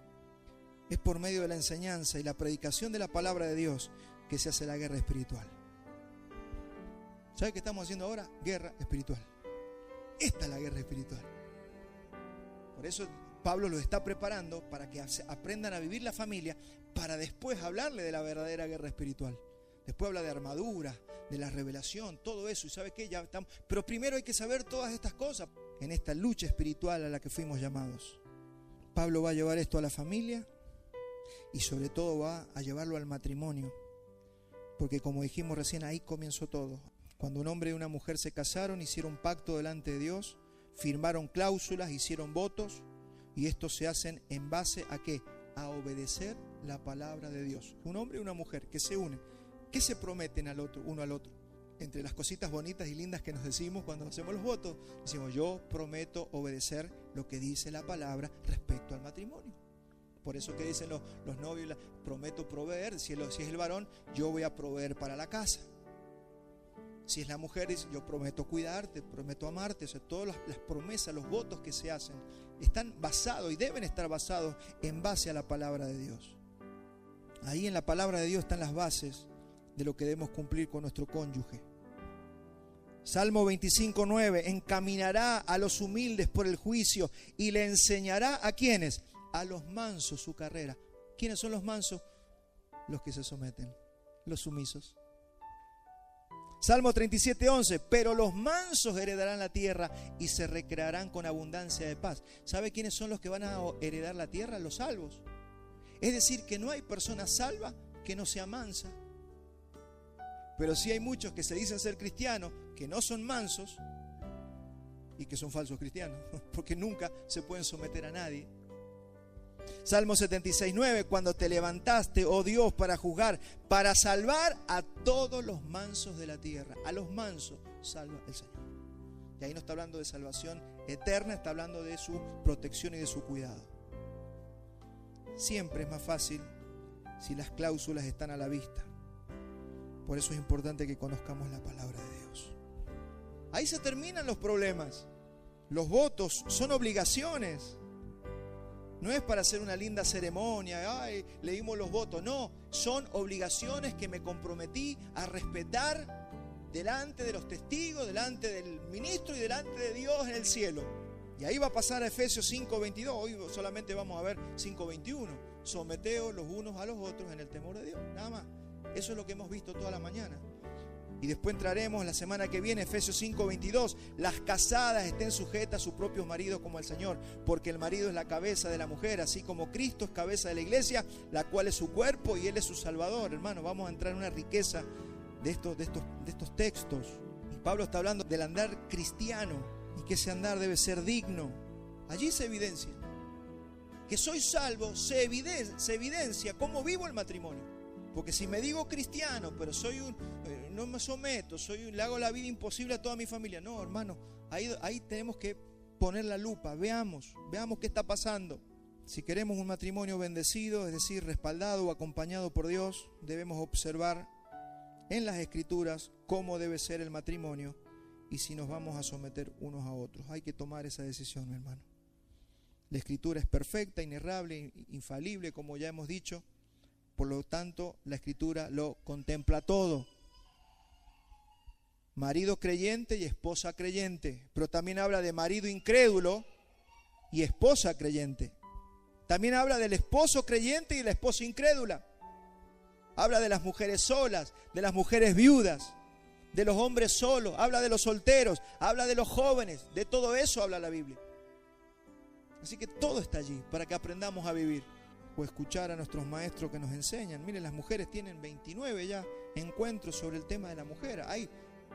Es por medio de la enseñanza y la predicación de la palabra de Dios que se hace la guerra espiritual. ¿Sabe qué estamos haciendo ahora? Guerra espiritual. Esta es la guerra espiritual. Por eso Pablo los está preparando para que aprendan a vivir la familia, para después hablarle de la verdadera guerra espiritual. Después habla de armadura, de la revelación, todo eso. ¿Y sabe qué? Ya estamos. Pero primero hay que saber todas estas cosas en esta lucha espiritual a la que fuimos llamados. Pablo va a llevar esto a la familia y sobre todo va a llevarlo al matrimonio. Porque como dijimos recién, ahí comenzó todo. Cuando un hombre y una mujer se casaron, hicieron pacto delante de Dios, firmaron cláusulas, hicieron votos, y estos se hacen en base a ¿qué? A obedecer la palabra de Dios. Un hombre y una mujer que se unen. ¿Qué se prometen uno al otro? Entre las cositas bonitas y lindas que nos decimos cuando hacemos los votos, decimos, yo prometo obedecer lo que dice la palabra respecto al matrimonio. Por eso que dicen los novios, prometo proveer. Si es el varón, yo voy a proveer para la casa. Si es la mujer, dice, yo prometo cuidarte, prometo amarte. O sea, todas las promesas, los votos que se hacen, están basados y deben estar basados en base a la palabra de Dios. Ahí en la palabra de Dios están las bases de lo que debemos cumplir con nuestro cónyuge. Salmo 25:9, encaminará a los humildes por el juicio y le enseñará a ¿quiénes? A los mansos su carrera. ¿Quiénes son los mansos? Los que se someten, los sumisos. Salmo 37:11, pero los mansos heredarán la tierra y se recrearán con abundancia de paz. ¿Sabe quiénes son los que van a heredar la tierra? Los salvos. Es decir, que no hay persona salva que no sea mansa. Pero sí hay muchos que se dicen ser cristianos, que no son mansos y que son falsos cristianos, porque nunca se pueden someter a nadie. Salmo 76:9, cuando te levantaste, oh Dios, para juzgar, para salvar a todos los mansos de la tierra. A los mansos salva el Señor. Y ahí no está hablando de salvación eterna, está hablando de su protección y de su cuidado. Siempre es más fácil si las cláusulas están a la vista. Por eso es importante que conozcamos la palabra de Dios. Ahí se terminan los problemas. Los votos son obligaciones. No es para hacer una linda ceremonia, ay, leímos los votos. No, son obligaciones que me comprometí a respetar delante de los testigos, delante del ministro y delante de Dios en el cielo. Y ahí va a pasar a Efesios 5:22. Hoy solamente vamos a ver 5:21. Someteos los unos a los otros en el temor de Dios. Nada más. Eso es lo que hemos visto toda la mañana. Y después entraremos la semana que viene, Efesios 5:22. Las casadas estén sujetas a sus propios maridos como al Señor, porque el marido es la cabeza de la mujer, así como Cristo es cabeza de la iglesia, la cual es su cuerpo y Él es su Salvador. Hermano, vamos a entrar en una riqueza de estos textos. Y Pablo está hablando del andar cristiano y que ese andar debe ser digno. Allí se evidencia que soy salvo, se evidencia cómo vivo el matrimonio. Porque si me digo cristiano, pero no me someto, le hago la vida imposible a toda mi familia. No, hermano, ahí tenemos que poner la lupa. Veamos qué está pasando. Si queremos un matrimonio bendecido, es decir, respaldado o acompañado por Dios, debemos observar en las Escrituras cómo debe ser el matrimonio y si nos vamos a someter unos a otros. Hay que tomar esa decisión, mi hermano. La Escritura es perfecta, inerrable, infalible, como ya hemos dicho. Por lo tanto, la Escritura lo contempla todo. Marido creyente y esposa creyente. Pero también habla de marido incrédulo y esposa creyente. También habla del esposo creyente y de la esposa incrédula. Habla de las mujeres solas, de las mujeres viudas, de los hombres solos. Habla de los solteros, habla de los jóvenes. De todo eso habla la Biblia. Así que todo está allí para que aprendamos a vivir. O escuchar a nuestros maestros que nos enseñan. Miren, las mujeres tienen 29 ya encuentros sobre el tema de la mujer. Hay,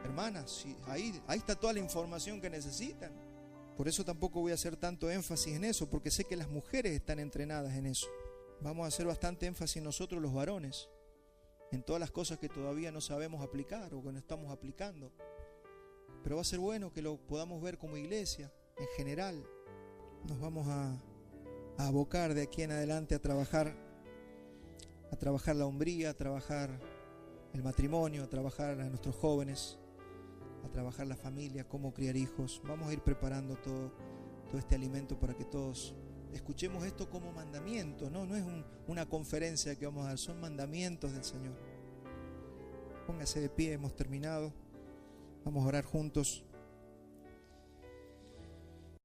hermanas, sí, ahí está toda la información que necesitan. Por eso tampoco voy a hacer tanto énfasis en eso, porque sé que las mujeres están entrenadas en eso. Vamos a hacer bastante énfasis nosotros los varones, en todas las cosas que todavía no sabemos aplicar o que no estamos aplicando. Pero va a ser bueno que lo podamos ver como iglesia, en general. Nos vamos a abocar de aquí en adelante a trabajar la hombría, a trabajar el matrimonio, a trabajar a nuestros jóvenes, a trabajar la familia, cómo criar hijos. Vamos a ir preparando todo este alimento para que todos escuchemos esto como mandamiento, no es una conferencia que vamos a dar, son mandamientos del Señor. Póngase de pie, hemos terminado. Vamos a orar juntos.